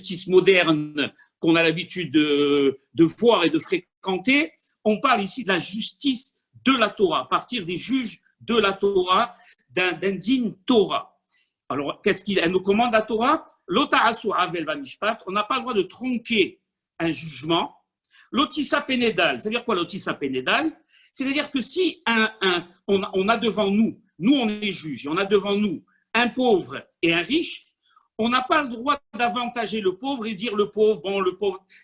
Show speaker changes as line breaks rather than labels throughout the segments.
justice moderne qu'on a l'habitude de voir et de fréquenter. On parle ici de la justice de la Torah, à partir des juges de la Torah, d'un din Torah. Alors, qu'est-ce qu'il nous commande la Torah? L'ota'asu avel bamishpat, on n'a pas le droit de tronquer un jugement. L'otissa pénédal, c'est-à-dire quoi l'otissa pénédal? C'est-à-dire que si on a devant nous on est juge, et on a devant nous un pauvre et un riche, on n'a pas le droit d'avantager le pauvre et dire le pauvre,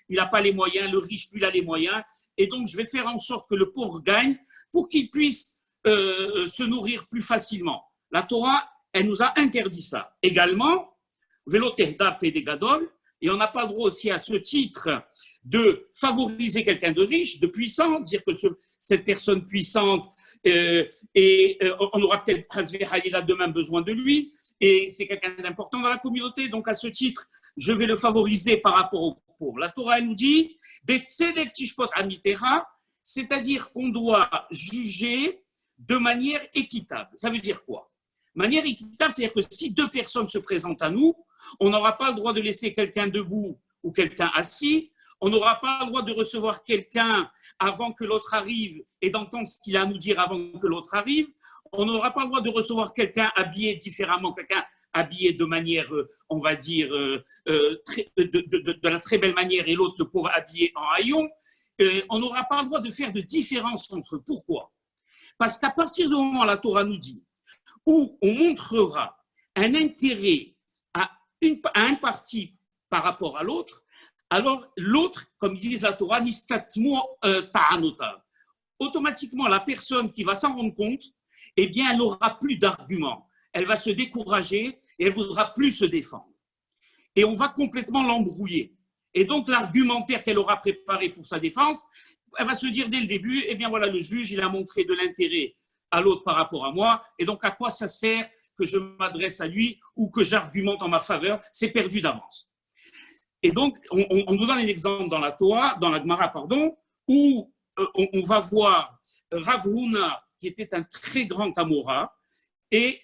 il n'a pas les moyens, le riche, lui, il a les moyens, et donc je vais faire en sorte que le pauvre gagne pour qu'il puisse se nourrir plus facilement. La Torah, elle nous a interdit ça. Également, velo tehda pédégadol, et on n'a pas le droit aussi à ce titre de favoriser quelqu'un de riche, de puissant, dire que cette personne puissante, on aura peut-être demain besoin de lui, et c'est quelqu'un d'important dans la communauté, donc à ce titre, je vais le favoriser par rapport aux pauvres. La Torah elle nous dit, c'est-à-dire qu'on doit juger de manière équitable. Ça veut dire quoi? Manière équitable, c'est-à-dire que si deux personnes se présentent à nous, on n'aura pas le droit de laisser quelqu'un debout ou quelqu'un assis, on n'aura pas le droit de recevoir quelqu'un avant que l'autre arrive et d'entendre ce qu'il a à nous dire avant que l'autre arrive, on n'aura pas le droit de recevoir quelqu'un habillé différemment, quelqu'un habillé de manière, on va dire, de la très belle manière et l'autre, le pauvre, habillé en haillon. On n'aura pas le droit de faire de différence entre eux. Pourquoi? Parce qu'à partir du moment où la Torah nous dit où on montrera un intérêt à un parti par rapport à l'autre, alors l'autre, comme disent la Torah, automatiquement la personne qui va s'en rendre compte, eh bien elle n'aura plus d'arguments, elle va se décourager et elle ne voudra plus se défendre. Et on va complètement l'embrouiller. Et donc l'argumentaire qu'elle aura préparé pour sa défense, elle va se dire dès le début, eh bien voilà, le juge, il a montré de l'intérêt à l'autre par rapport à moi, et donc à quoi ça sert que je m'adresse à lui ou que j'argumente en ma faveur? C'est perdu d'avance. Et donc, on nous donne un exemple dans la Torah, dans la Gemara, pardon, où on va voir Rav Huna, qui était un très grand Amora, et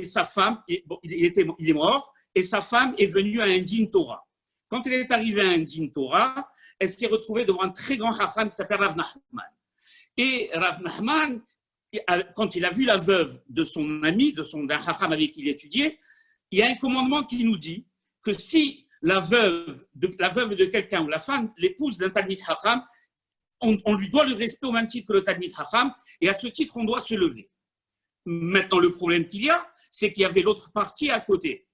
sa femme, il est mort, et sa femme est venue à un din Torah. Quand elle est arrivée à un din Torah, elle s'est retrouvée devant un très grand Chacham qui s'appelle Rav Nachman. Et Rav Nachman, quand il a vu la veuve de son ami, d'un Chacham avec qui il étudiait, il y a un commandement qui nous dit que si la veuve de quelqu'un ou la femme, l'épouse d'un Talmid Chacham, on lui doit le respect au même titre que le Talmid Chacham, et à ce titre, on doit se lever. Maintenant, le problème qu'il y a, c'est qu'il y avait l'autre partie à côté.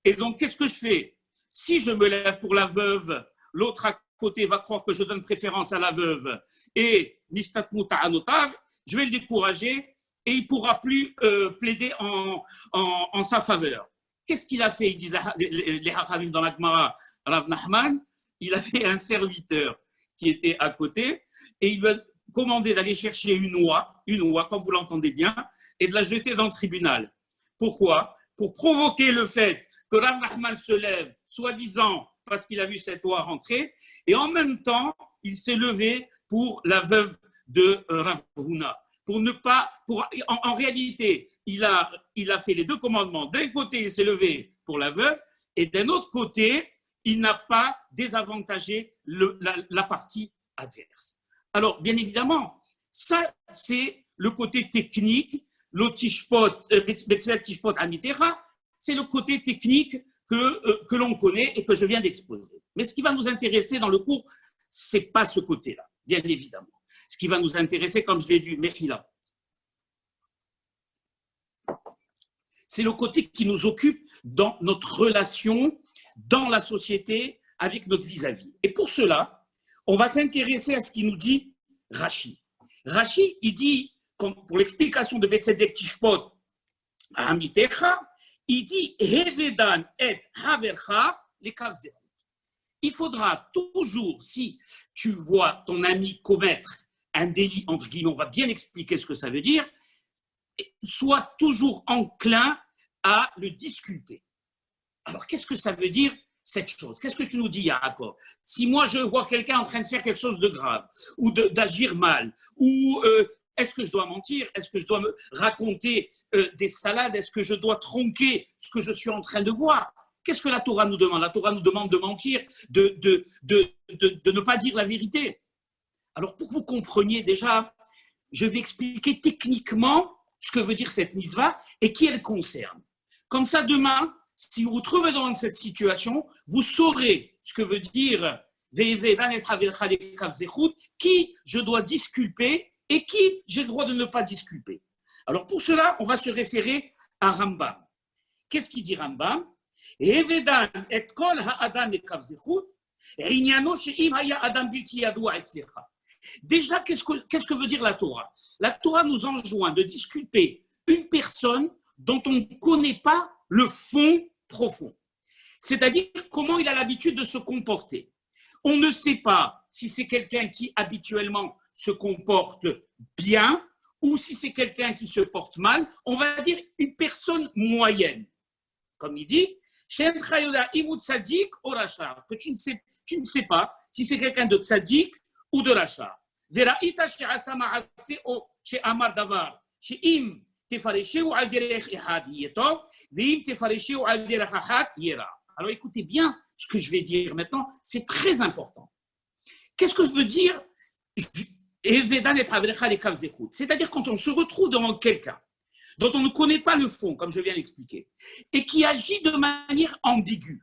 Et donc, qu'est-ce que je fais? Si je me lève pour la veuve, l'autre à côté va croire que je donne préférence à la veuve, et Nistat Muta'anotav, je vais le décourager, et il ne pourra plus plaider en sa faveur. Qu'est-ce qu'il a fait? Ils disent les Hachamim dans la Gemara, Rav Nachman, il avait un serviteur qui était à côté et il lui a commandé d'aller chercher une oie, comme vous l'entendez bien, et de la jeter dans le tribunal. Pourquoi? Pour provoquer le fait que Rav Nachman se lève, soi-disant parce qu'il a vu cette oie rentrer, et en même temps, il s'est levé pour la veuve de Rav Huna. En réalité, il a fait les deux commandements. D'un côté, il s'est levé pour la veuve, et d'un autre côté, il n'a pas désavantagé la partie adverse. Alors, bien évidemment, ça, c'est le côté technique, c'est le côté technique que l'on connaît et que je viens d'exposer. Mais ce qui va nous intéresser dans le cours, ce n'est pas ce côté-là, bien évidemment. Ce qui va nous intéresser, comme je l'ai dit, Mechila, c'est le côté qui nous occupe dans notre relation, dans la société, avec notre vis-à-vis. Et pour cela, on va s'intéresser à ce qu'il nous dit Rashi. Rashi, il dit, pour l'explication de Betzedek Tishpot à Amitecha, il dit Hevedan et Havercha les Kavzerot. Il faudra toujours, si tu vois ton ami commettre un délit, entre guillemets, on va bien expliquer ce que ça veut dire, sois toujours enclin à le disculper. Alors, qu'est-ce que ça veut dire, cette chose? Qu'est-ce que tu nous dis, Yaakov? Si moi, je vois quelqu'un en train de faire quelque chose de grave, ou d'agir mal, ou est-ce que je dois mentir? Est-ce que je dois me raconter des salades? Est-ce que je dois tronquer ce que je suis en train de voir? Qu'est-ce que la Torah nous demande? La Torah nous demande de mentir, de ne pas dire la vérité. Alors, pour que vous compreniez déjà, je vais expliquer techniquement ce que veut dire cette mitzvah et qui elle concerne. Comme ça, demain, si vous vous trouvez dans cette situation, vous saurez ce que veut dire qui je dois disculper et qui j'ai le droit de ne pas disculper. Alors, pour cela, on va se référer à Rambam. Qu'est-ce qu'il dit Rambam? Déjà, qu'est-ce que veut dire la Torah? La Torah nous enjoint de disculper une personne dont on ne connaît pas le fond profond. C'est-à-dire comment il a l'habitude de se comporter. On ne sait pas si c'est quelqu'un qui habituellement se comporte bien ou si c'est quelqu'un qui se porte mal. On va dire une personne moyenne. Comme il dit, que tu ne sais pas si c'est quelqu'un de tzaddik ou de rachat. Alors écoutez bien ce que je vais dire maintenant, c'est très important. Qu'est-ce que je veux dire? C'est-à-dire quand on se retrouve devant quelqu'un dont on ne connaît pas le fond, comme je viens d'expliquer, et qui agit de manière ambiguë,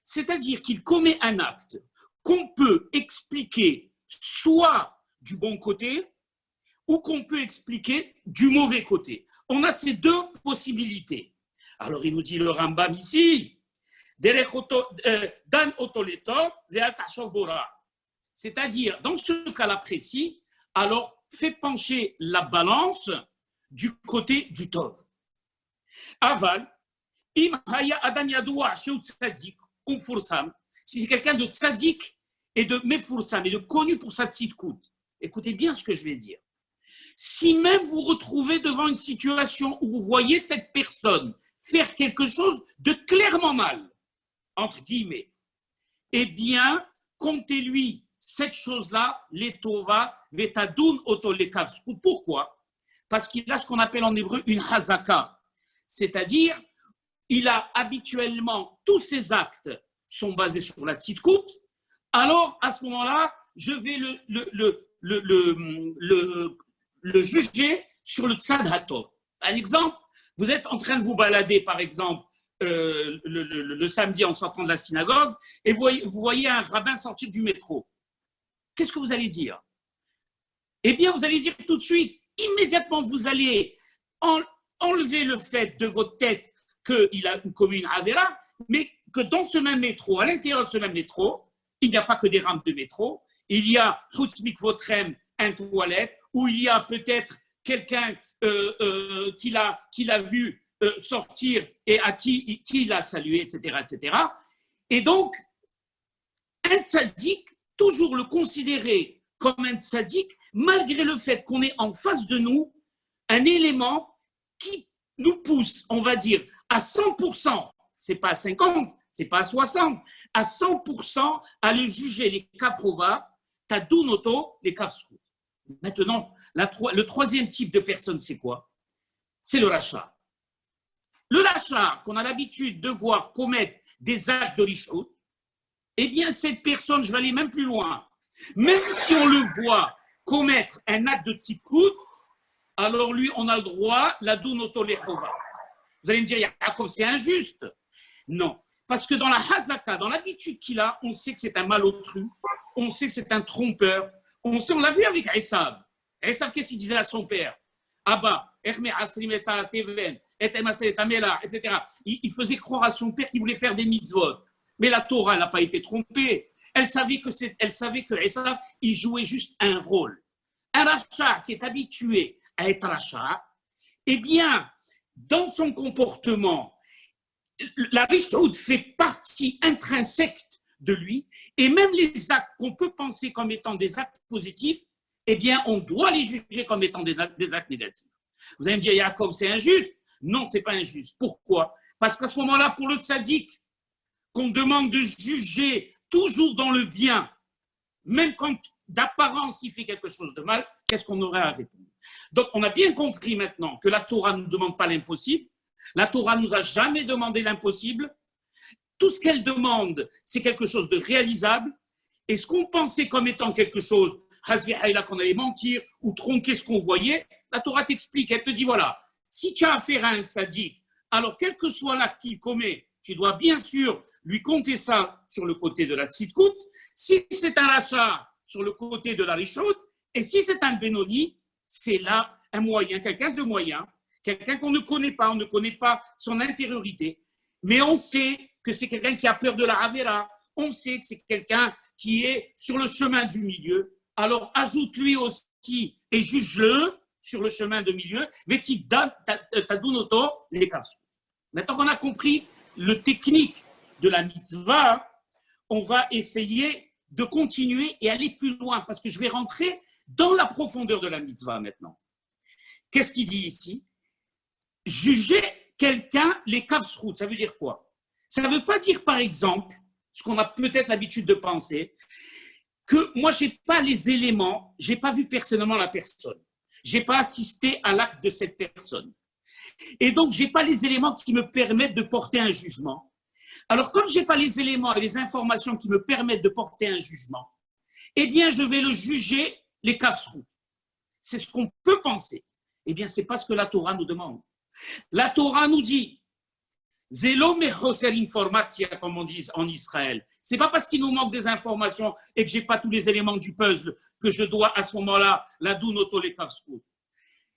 c'est-à-dire qu'il commet un acte qu'on peut expliquer soit du bon côté ou qu'on peut expliquer du mauvais côté. On a ces deux possibilités. Alors il nous dit le Rambam ici, c'est-à-dire dans ce cas-là précis, alors fait pencher la balance du côté du Tov. Aval, im haya adam yadoua sheu tzadik umfursam, si c'est quelqu'un de tzadik et de mefursam, et de connu pour sa tzidkout, écoutez bien ce que je vais dire. Si même vous retrouvez devant une situation où vous voyez cette personne faire quelque chose de clairement mal, entre guillemets, eh bien, comptez-lui cette chose-là, les tova, vetadoun otolekavsku. Pourquoi? Parce qu'il a ce qu'on appelle en hébreu une hazaka, c'est-à-dire il a habituellement, tous ses actes sont basés sur la tzidkout, alors à ce moment-là, je vais le juger sur le tzad hatov. Par exemple, vous êtes en train de vous balader, par exemple, le samedi en sortant de la synagogue, et vous voyez un rabbin sortir du métro. Qu'est-ce que vous allez dire? Eh bien, vous allez dire tout de suite, immédiatement, vous allez enlever le fait de votre tête qu'il a commis une avéra, mais que dans ce même métro, à l'intérieur de ce même métro, il n'y a pas que des rampes de métro, il y a Hutzmik Votrem, un toilette, où il y a peut-être quelqu'un qu'il a vu sortir et à qui il a salué, etc., etc. Et donc, un tzaddik, toujours le considérer comme un tzaddik, malgré le fait qu'on ait en face de nous un élément qui nous pousse, on va dire, à 100%, c'est pas à 50, c'est pas à 60, à 100% à le juger les kafrova, tadunoto, les kafskou. Maintenant, le troisième type de personne, c'est quoi? C'est le rachat. Le rachat, qu'on a l'habitude de voir commettre des actes de rishut, eh bien, cette personne, je vais aller même plus loin, même si on le voit commettre un acte de tzidkout, alors lui, on a le droit, la dunoto lechova. Vous allez me dire, Yaakov, c'est injuste. Non, parce que dans la hazaka, dans l'habitude qu'il a, on sait que c'est un malotru, on sait que c'est un trompeur, on l'a vu avec Esav. Esav, qu'est-ce qu'il disait à son père? Abba, Erme Asrim et Teven, etc. Il faisait croire à son père qu'il voulait faire des mitzvot. Mais la Torah n'a pas été trompée. Elle savait que Esav, il jouait juste un rôle. Un rachat qui est habitué à être rachat, eh bien, dans son comportement, la rishut fait partie intrinsèque de lui, et même les actes qu'on peut penser comme étant des actes positifs, eh bien, on doit les juger comme étant des actes négatifs. Vous allez me dire, Yaakov, c'est injuste? Non, c'est pas injuste. Pourquoi? Parce qu'à ce moment-là, pour le tzaddik, qu'on demande de juger toujours dans le bien, même quand d'apparence il fait quelque chose de mal, qu'est-ce qu'on aurait à répondre? Donc, on a bien compris maintenant que la Torah ne nous demande pas l'impossible. La Torah ne nous a jamais demandé l'impossible. tout ce qu'elle demande, c'est quelque chose de réalisable. Et ce qu'on pensait comme étant quelque chose, qu'on allait mentir ou tronquer ce qu'on voyait, la Torah t'explique, elle te dit voilà, si tu as affaire à un tzaddik, alors quel que soit l'acte qu'il commet, tu dois bien sûr lui compter ça sur le côté de la tzidkout. Si c'est un rachat, sur le côté de la richot, et si c'est un bénoni, c'est là un moyen, quelqu'un de moyen, quelqu'un qu'on ne connaît pas, on ne connaît pas son intériorité, mais on sait que c'est quelqu'un qui a peur de la Havera, on sait que c'est quelqu'un qui est sur le chemin du milieu, alors ajoute-lui aussi et juge-le sur le chemin de milieu, les kafsou. Maintenant qu'on a compris le technique de la mitzvah, on va essayer de continuer et aller plus loin, parce que je vais rentrer dans la profondeur de la mitzvah maintenant. Qu'est-ce qu'il dit ici? Juger quelqu'un, les kafsrout, ça veut dire quoi? Ça ne veut pas dire, par exemple, ce qu'on a peut-être l'habitude de penser, que moi, je n'ai pas les éléments, je n'ai pas vu personnellement la personne, je n'ai pas assisté à l'acte de cette personne. Et donc, je n'ai pas les éléments qui me permettent de porter un jugement. Alors, comme je n'ai pas les éléments et les informations qui me permettent de porter un jugement, eh bien, je vais le juger les kafsrout. C'est ce qu'on peut penser. Eh bien, ce n'est pas ce que la Torah nous demande. La Torah nous dit, Zélo mechoser informatia, comme on dit en Israël. Ce n'est pas parce qu'il nous manque des informations et que je n'ai pas tous les éléments du puzzle que je dois à ce moment-là la dounoto les kafsrout.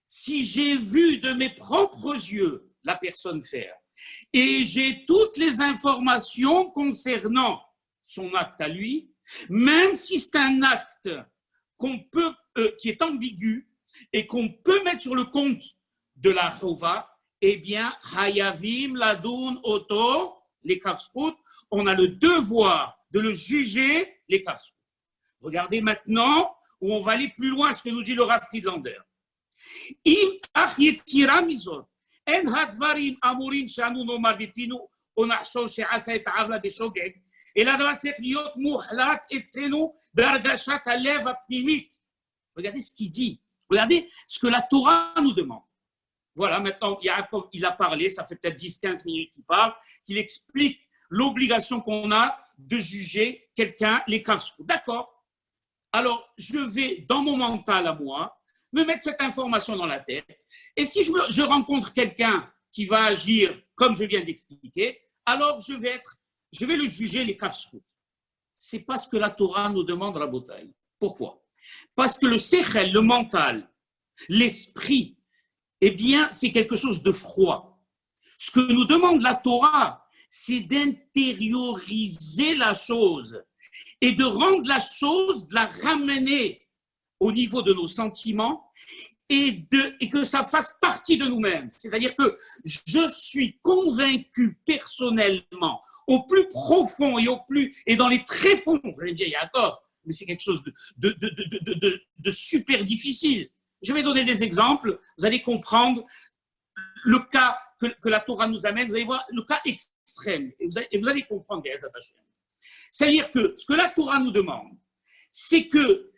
Si j'ai vu de mes propres yeux la personne faire et j'ai toutes les informations concernant son acte à lui, même si c'est un acte qu'on peut, qui est ambigu et qu'on peut mettre sur le compte de la chova, eh bien, hayavim ladun oto les kafsrout, on a le devoir de le juger les kafsrout. Regardez maintenant où on va aller plus loin, ce que nous dit le Rav Friedlander. אם אך יצירה מזאת, אין הדברים אמורים שאנו נאמר בפינו או נחשוב שעשה את העוולה בשוגג, אלא הדבר צריך להיות מוחלט אצלנו בהרגשת הלב הפנימית. Regardez ce qu'il dit, regardez ce que la Torah nous demande. Voilà, maintenant, Yaakov, il a parlé, ça fait peut-être 10-15 minutes qu'il parle, qu'il explique l'obligation qu'on a de juger quelqu'un, les kafsrout. D'accord. Alors, je vais, dans mon mental à moi, me mettre cette information dans la tête. Et si je rencontre quelqu'un qui va agir comme je viens d'expliquer, alors je vais le juger les kafsrout. Ce n'est pas ce que la Torah nous demande, Rabotai. Pourquoi? Parce que le sechel, le mental, l'esprit, eh bien, c'est quelque chose de froid. Ce que nous demande la Torah, c'est d'intérioriser la chose et de rendre la chose, de la ramener au niveau de nos sentiments et que ça fasse partie de nous-mêmes. C'est-à-dire que je suis convaincu personnellement, au plus profond et dans les tréfonds, vous allez me dire, Yaakov, mais c'est quelque chose de super difficile. Je vais donner des exemples, vous allez comprendre le cas que la Torah nous amène, vous allez voir le cas extrême, et vous allez comprendre. C'est-à-dire que ce que la Torah nous demande, c'est que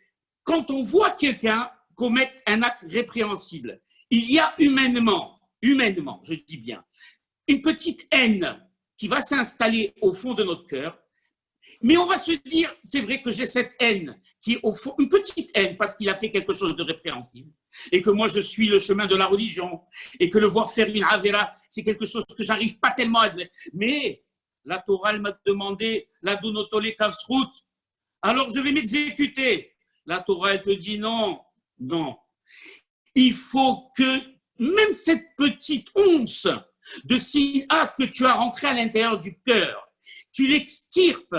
quand on voit quelqu'un commettre un acte répréhensible, il y a humainement, je dis bien, une petite haine qui va s'installer au fond de notre cœur, mais on va se dire, c'est vrai que j'ai cette haine, qui est au fond, une petite haine, parce qu'il a fait quelque chose de répréhensible, et que moi je suis le chemin de la religion, et que le voir faire une avera, c'est quelque chose que j'arrive pas tellement à admettre. Mais la Torah, elle m'a demandé, la dunotole kafsrout, alors je vais m'exécuter. La Torah, elle te dit non. Il faut que même cette petite once de sin'a que tu as rentré à l'intérieur du cœur, tu l'extirpes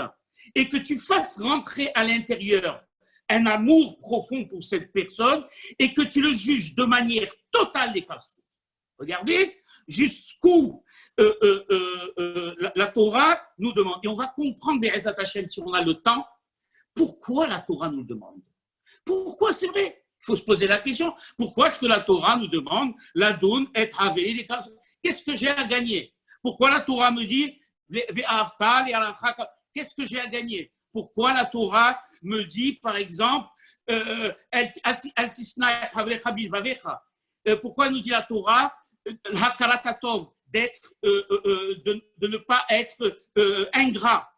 et que tu fasses rentrer à l'intérieur un amour profond pour cette personne et que tu le juges de manière totale les kafsrout. Regardez jusqu'où la Torah nous demande. Et on va comprendre, Be'ezat Hashem, si on a le temps, pourquoi la Torah nous demande. Pourquoi c'est vrai? Il faut se poser la question. Pourquoi est-ce que la Torah nous demande la doun et travé les kafsrout? Qu'est-ce que j'ai à gagner? Pourquoi la Torah me dit qu'est-ce que j'ai à gagner? Pourquoi la Torah me dit, par exemple, pourquoi nous dit la Torah, de ne pas être ingrat.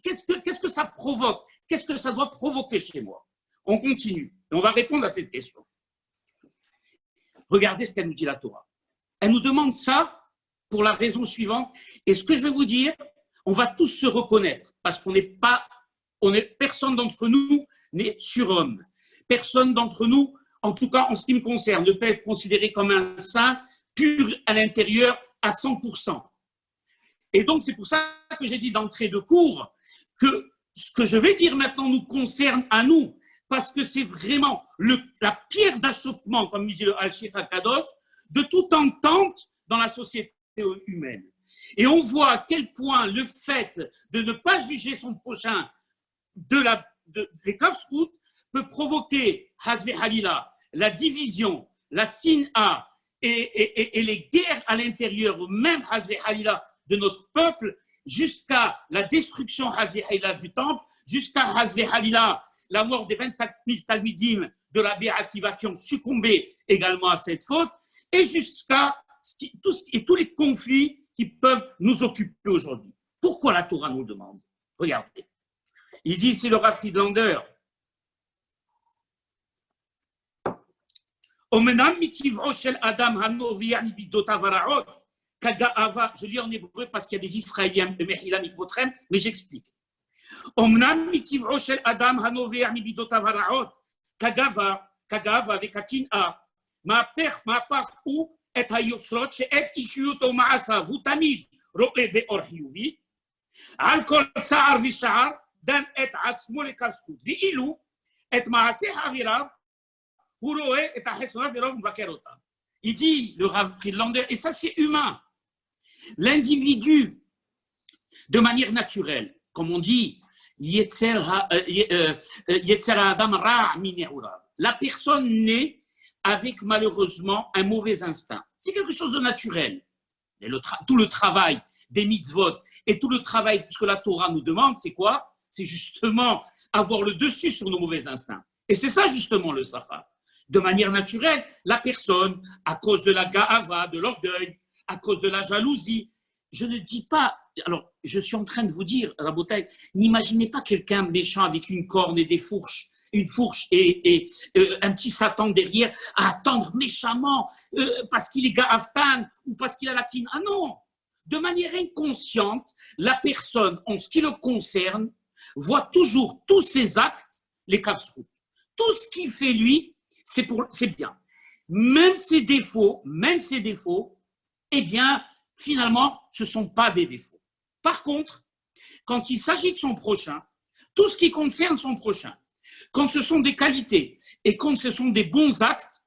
Qu'est-ce que ça provoque? Qu'est-ce que ça doit provoquer chez moi? On continue et on va répondre à cette question. Regardez ce qu'elle nous dit la Torah. Elle nous demande ça pour la raison suivante. Et ce que je vais vous dire, on va tous se reconnaître parce qu'on n'est pas, personne d'entre nous n'est surhomme. Personne d'entre nous, en tout cas en ce qui me concerne, ne peut être considéré comme un saint pur à l'intérieur à 100%. Et donc c'est pour ça que j'ai dit d'entrée de cours que ce que je vais dire maintenant nous concerne à nous, parce que c'est vraiment la pierre d'achoppement, comme dit le Al-Sheikh Kadosh, de toute entente dans la société humaine. Et on voit à quel point le fait de ne pas juger son prochain des kafskout peut provoquer, Hazve Halila, la division, la sin'a et les guerres à l'intérieur, même Hazve Halila, de notre peuple, jusqu'à la destruction Hazve Halila du temple, jusqu'à Hazve Halila, la mort des 24 000 Talmidim de la Bé'akiva qui ont succombé également à cette faute, et jusqu'à tous les conflits qui peuvent nous occuper aujourd'hui. Pourquoi la Torah nous le demande? Regardez. Il dit ici le Rav Friedlander, je lis en hébreu parce qu'il y a des Israéliens, mais j'explique. אמנם מטבעו של אדם הנובע ממידותיו הרעות, כגאווה וכקנאה, מהפך הוא את היוצרות שאת אישיותו ומעשיו הוא תמיד רואה באור חיובי, על כל צער ושער דן את עצמו לכף זכות, ואילו את מעשי חבריו הוא רואה את החסרונות ולא מבקר אותם. Il dit, le Rav Friedlander, et ça c'est humain, l'individu, de manière naturelle, comme on dit, la personne naît avec malheureusement un mauvais instinct. C'est quelque chose de naturel. Et tout le travail des mitzvot et tout le travail, tout ce que la Torah nous demande, c'est quoi? C'est justement avoir le dessus sur nos mauvais instincts. Et c'est ça justement le Sahara. De manière naturelle, la personne, à cause de la ga'ava, de l'orgueil, à cause de la jalousie, je ne dis pas, alors je suis en train de vous dire, Rabotai, n'imaginez pas quelqu'un méchant avec une corne et des fourches, une fourche et un petit Satan derrière à attendre méchamment parce qu'il est ga'aftan ou parce qu'il a la kin. Ah non! De manière inconsciente, la personne, en ce qui le concerne, voit toujours tous ses actes, les kafsrout. Tout ce qu'il fait lui, c'est bien. Même ses défauts, eh bien, finalement, ce ne sont pas des défauts. Par contre, quand il s'agit de son prochain, tout ce qui concerne son prochain, quand ce sont des qualités et quand ce sont des bons actes,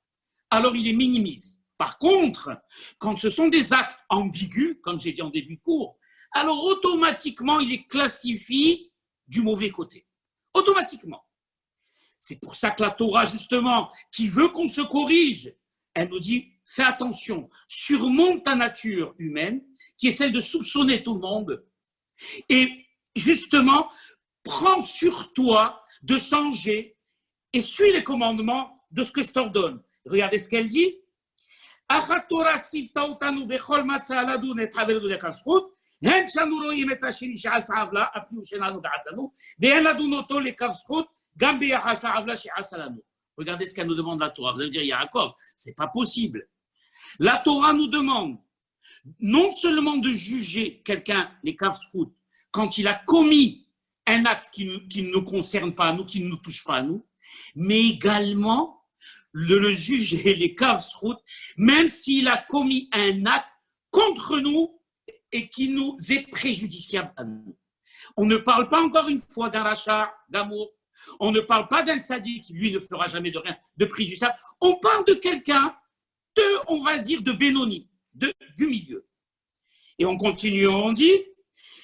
alors il les minimise. Par contre, quand ce sont des actes ambigus, comme j'ai dit en début de cours, alors automatiquement, il les classifie du mauvais côté. Automatiquement. C'est pour ça que la Torah, justement, qui veut qu'on se corrige, elle nous dit, fais attention, surmonte ta nature humaine, qui est celle de soupçonner tout le monde, et justement, prends sur toi de changer et suis les commandements de ce que je t'ordonne. Regardez ce qu'elle dit. Regardez ce qu'elle nous demande la Torah. Vous allez me dire, Yaakov, c'est pas possible. La Torah nous demande non seulement de juger quelqu'un, les kafskout, quand il a commis un acte qui ne nous concerne pas à nous, qui ne nous touche pas à nous, mais également le juger, les kafskout, même s'il a commis un acte contre nous et qui nous est préjudiciable à nous. On ne parle pas encore une fois d'un rachat d'amour. On ne parle pas d'un tzaddik qui, lui, ne fera jamais de rien de préjudiciable. On parle de quelqu'un on va dire, de Benoni, du milieu. Et on continue, on dit,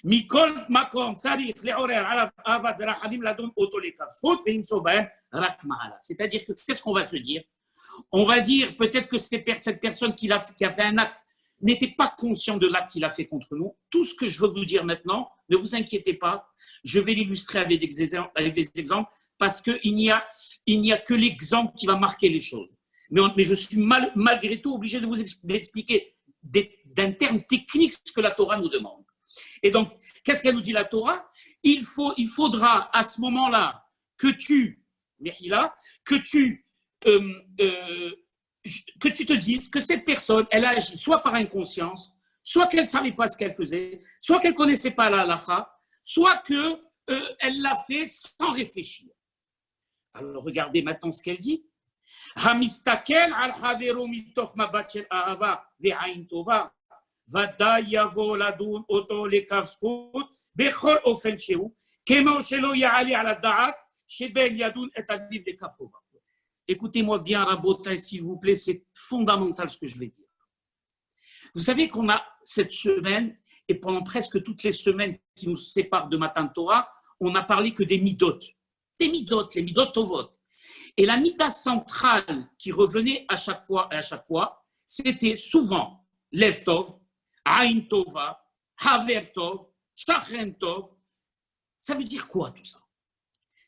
c'est-à-dire que qu'est-ce qu'on va se dire? On va dire peut-être que cette personne qui a fait un acte n'était pas conscient de l'acte qu'il a fait contre nous. Tout ce que je veux vous dire maintenant, ne vous inquiétez pas, je vais l'illustrer avec des exemples parce qu'il n'y a que l'exemple qui va marquer les choses. Mais je suis malgré tout obligé de vous expliquer d'un terme technique ce que la Torah nous demande. Et donc, qu'est-ce qu'elle nous dit la Torah? Il faudra à ce moment-là que tu te dises que cette personne, elle a agi soit par inconscience, soit qu'elle ne savait pas ce qu'elle faisait, soit qu'elle ne connaissait pas la halakha, soit qu'elle l'a fait sans réfléchir. Alors regardez maintenant ce qu'elle dit. Hamistakel al havero mitoch mabat shel ahava ve'ain tova vadaï yavo ladun oto lekav zchut bechol ofen shehu kemo shelo ya'ali ala da'at sheben yadun et aviv lekav tova. Écoutez-moi bien, Rabotai, s'il vous plaît, c'est fondamental ce que je vais dire. Vous savez qu'on a cette semaine, et pendant presque toutes les semaines qui nous séparent de Matan Torah, on n'a parlé que des midot. Des midot, les midot tovot. Et la mida centrale qui revenait à chaque fois, c'était souvent Lev Tov, Ain Tova, Haver Tov, Shachen Tov. Ça veut dire quoi tout ça?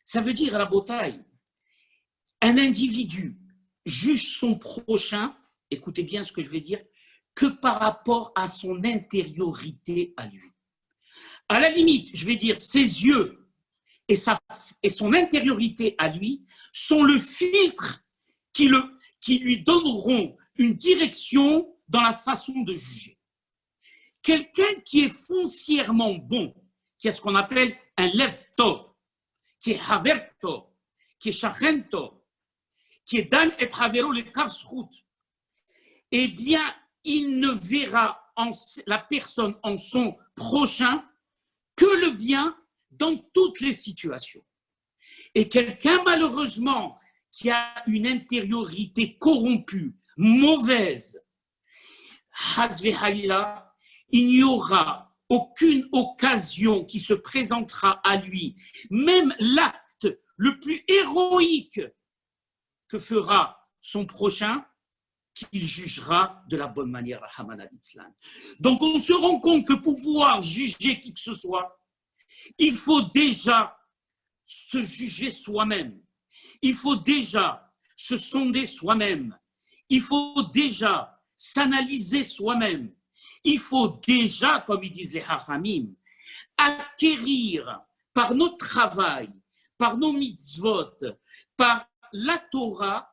Ça veut dire, Rabotai, un individu juge son prochain, écoutez bien ce que je vais dire, que par rapport à son intériorité à lui. À la limite, je vais dire, ses yeux et son intériorité à lui sont le filtre qui lui donneront une direction dans la façon de juger. Quelqu'un qui est foncièrement bon, qui est ce qu'on appelle un lev tov, qui est haver tov, qui est shachen tov, qui est dan et havero le kav zchut, eh bien, il ne verra la personne en son prochain que le bien dans toutes les situations. Et quelqu'un, malheureusement, qui a une intériorité corrompue, mauvaise, hasve halila, il n'y aura aucune occasion qui se présentera à lui, même l'acte le plus héroïque que fera son prochain, qu'il jugera de la bonne manière. Donc on se rend compte que pour pouvoir juger qui que ce soit, il faut déjà se juger soi-même. Il faut déjà se sonder soi-même. Il faut déjà s'analyser soi-même. Il faut déjà, comme ils disent les Hachamim, acquérir par notre travail, par nos mitzvot, par la Torah,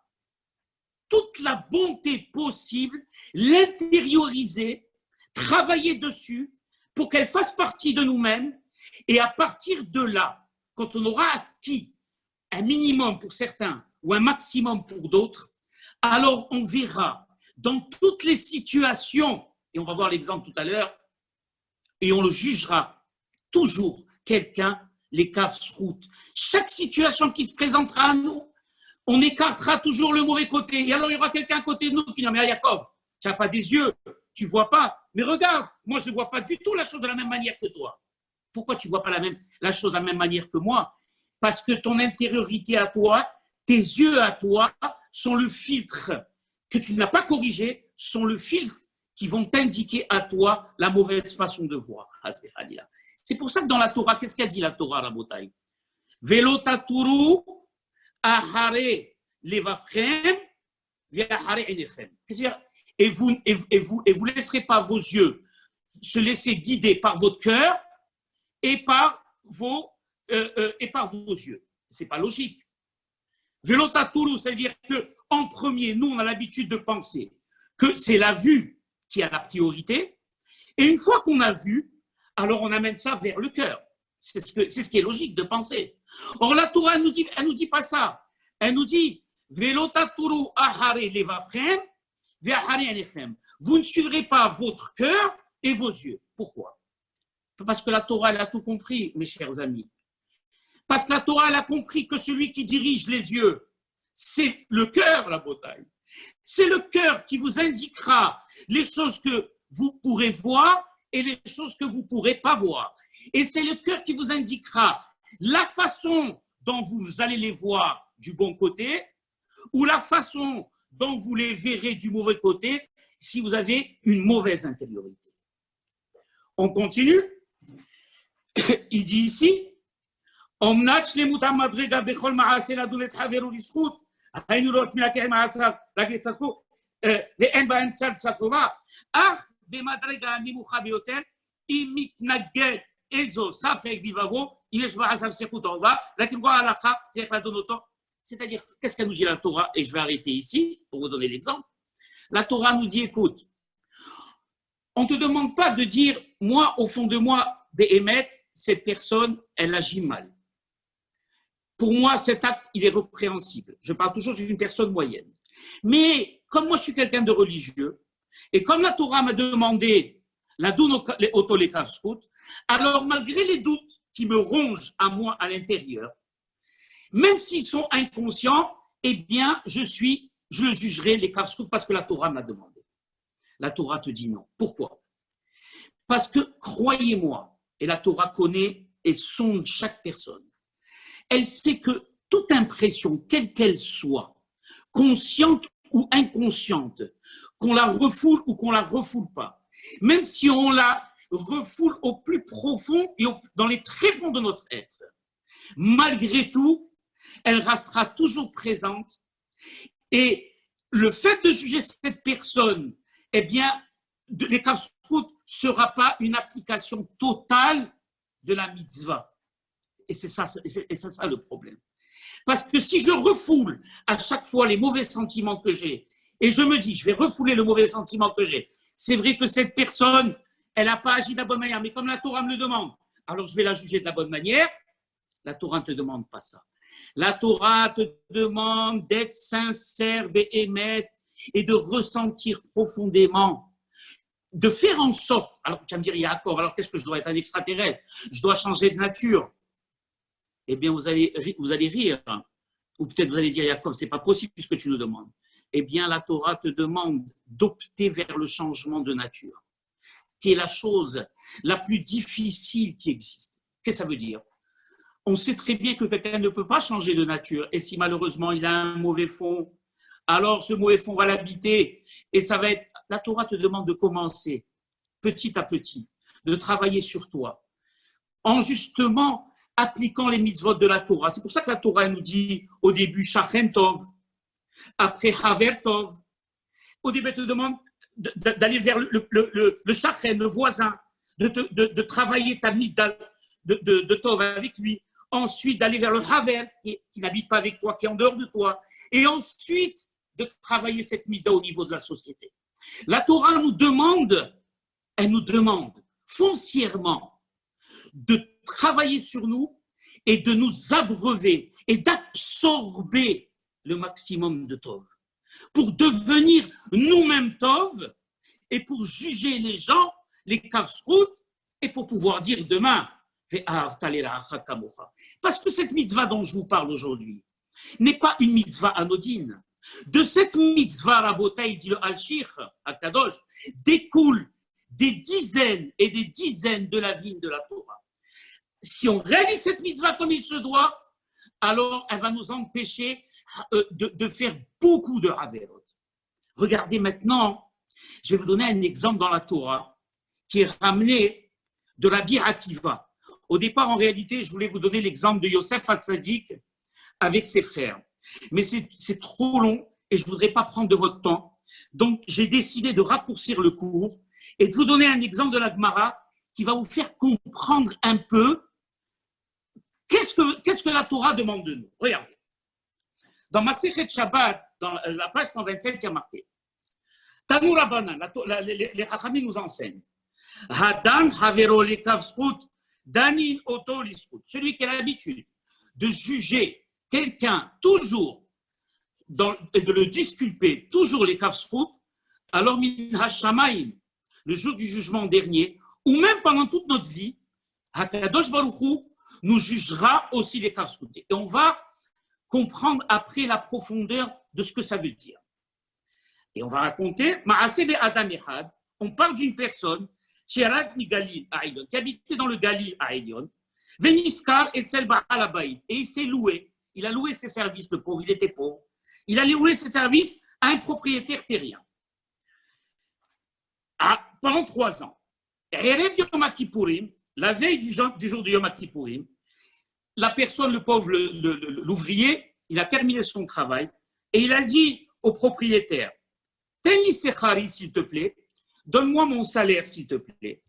toute la bonté possible, l'intérioriser, travailler dessus pour qu'elle fasse partie de nous-mêmes. Et à partir de là, quand on aura acquis un minimum pour certains ou un maximum pour d'autres, alors on verra dans toutes les situations, et on va voir l'exemple tout à l'heure, et on le jugera toujours quelqu'un, les kav zchut. Chaque situation qui se présentera à nous, on écartera toujours le mauvais côté. Et alors, il y aura quelqu'un à côté de nous qui dit « Non, mais Jacob, tu n'as pas des yeux, tu ne vois pas. Mais regarde, moi, je ne vois pas du tout la chose de la même manière que toi. Pourquoi tu ne vois pas la chose de la même manière que moi? Parce que ton intériorité à toi, tes yeux à toi, sont le filtre que tu n'as pas corrigé, sont le filtre qui vont t'indiquer à toi la mauvaise façon de voir. » C'est pour ça que dans la Torah, qu'est-ce qu'elle dit la Torah, Rabotai? Velo taturu ahare levavchem ve'ahare einechem. Et vous laisserez pas vos yeux se laisser guider par votre cœur et par vos yeux. C'est pas logique. Velo taturu, c'est-à-dire que en premier, nous on a l'habitude de penser que c'est la vue qui a la priorité, et une fois qu'on a vu, alors on amène ça vers le cœur. C'est ce qui est logique de penser. Or, la Torah, elle nous dit pas ça. Elle nous dit, Velotaturu ahare levavchem ve'ahare einechem. Vous ne suivrez pas votre cœur et vos yeux. Pourquoi? Parce que la Torah, elle a tout compris, mes chers amis. Parce que la Torah, elle a compris que celui qui dirige les yeux, c'est le cœur, la bataille. C'est le cœur qui vous indiquera les choses que vous pourrez voir et les choses que vous ne pourrez pas voir. Et c'est le cœur qui vous indiquera la façon dont vous allez les voir du bon côté ou la façon dont vous les verrez du mauvais côté si vous avez une mauvaise intériorité. On continue. Il dit ici, במדרגה הנמוכה ביותר, אם מתנגד איזו ספק ביבבו, אם יש בעזב ספקות טובה, רק אם ההלכה צריך לדון אותו. C'est-à-dire, qu'est-ce qu'elle nous dit la Torah? Et je vais arrêter ici pour vous donner l'exemple. La Torah nous dit, écoute, on ne te demande pas de dire, moi, au fond de moi, Béhémet, cette personne, elle agit mal. Pour moi, cet acte, il est répréhensible. Je parle toujours d'une personne moyenne. Mais comme moi, je suis quelqu'un de religieux, et comme la Torah m'a demandé la doune auto les kafskout, alors malgré les doutes qui me rongent à moi à l'intérieur, même s'ils sont inconscients, eh bien, je le jugerai les kafskout parce que la Torah m'a demandé. La Torah te dit non. Pourquoi? Parce que, croyez-moi, et la Torah connaît et sonde chaque personne, elle sait que toute impression, quelle qu'elle soit, consciente ou inconsciente, qu'on la refoule ou qu'on la refoule pas, même si on la refoule au plus profond et dans les tréfonds de notre être, malgré tout, elle restera toujours présente. Et le fait de juger cette personne, eh bien, les kafskout ne sera pas une application totale de la mitzvah. Et c'est ça le problème. Parce que si je refoule à chaque fois les mauvais sentiments que j'ai, et je me dis, je vais refouler le mauvais sentiment que j'ai, c'est vrai que cette personne, elle n'a pas agi de la bonne manière, mais comme la Torah me le demande, alors je vais la juger de la bonne manière. La Torah ne te demande pas ça. La Torah te demande d'être sincère, béhémet, et de ressentir profondément, de faire en sorte, alors tu vas me dire, Yaakov, alors qu'est-ce que je dois être un extraterrestre? Je dois changer de nature. Eh bien, vous allez rire, ou peut-être vous allez dire, Yaakov, c'est pas possible puisque tu nous demandes. Eh bien, la Torah te demande d'opter vers le changement de nature, qui est la chose la plus difficile qui existe. Qu'est-ce que ça veut dire? On sait très bien que quelqu'un ne peut pas changer de nature, et si malheureusement il a un mauvais fond, alors ce mauvais fond va l'habiter, et ça va être, la Torah te demande de commencer petit à petit, de travailler sur toi, en justement appliquant les mitzvot de la Torah. C'est pour ça que la Torah nous dit au début Shachen Tov, après Haver Tov. Au début, elle te demande d'aller vers le Shachen, le voisin, de travailler ta mida de Tov avec lui. Ensuite, d'aller vers le Haver, qui n'habite pas avec toi, qui est en dehors de toi. Et ensuite, de travailler cette mida au niveau de la société. La Torah nous demande, elle nous demande foncièrement de travailler sur nous et de nous abreuver et d'absorber le maximum de Tov pour devenir nous-mêmes Tov et pour juger les gens, les kafskout, et pour pouvoir dire demain parce que cette mitzvah dont je vous parle aujourd'hui n'est pas une mitzvah anodine. De cette mitzvah, Rabotai, dit le Al-Shir, à Kadosh, découlent des dizaines et des dizaines de la vie de la Torah. Si on réalise cette mitzvah comme il se doit, alors elle va nous empêcher de faire beaucoup de Haverot. Regardez maintenant, je vais vous donner un exemple dans la Torah qui est ramené de Rabbi Akiva. Au départ, en réalité, je voulais vous donner l'exemple de Yosef Hatzadik avec ses frères. Mais c'est trop long et je ne voudrais pas prendre de votre temps. Donc, j'ai décidé de raccourcir le cours et de vous donner un exemple de la Gemara qui va vous faire comprendre un peu qu'est-ce que la Torah demande de nous. Regardez. Dans Masechet Shabbat, dans la page 127, il y a marqué Tanu Rabbanan, les Chachamim nous enseignent Hadan Havero Lekav Zchut Danin Oto Liskut. Celui qui a l'habitude de juger quelqu'un toujours et de le disculper toujours les kafskout, alors min hashamaim, le jour du jugement dernier, ou même pendant toute notre vie, Hakadosh Baruch Hu nous jugera aussi les kafskout. Et on va comprendre après la profondeur de ce que ça veut dire. Et on va raconter, Ma'aseh Adam Echad, on parle d'une personne, Sherat mi Galil à Eidion, qui habitait dans le Galil à Eidion, Veniskar et Selba à la Baïd, et il s'est loué, il a loué ses services, le pauvre, il était pauvre, il a loué ses services à un propriétaire terrien. Pendant 3 ans. Erev Yom Kippourim, la veille du jour de Yom Kippourim, la personne, le pauvre, l'ouvrier, il a terminé son travail et il a dit au propriétaire, Tens-li sechari, s'il te plaît, donne-moi mon salaire, s'il te plaît.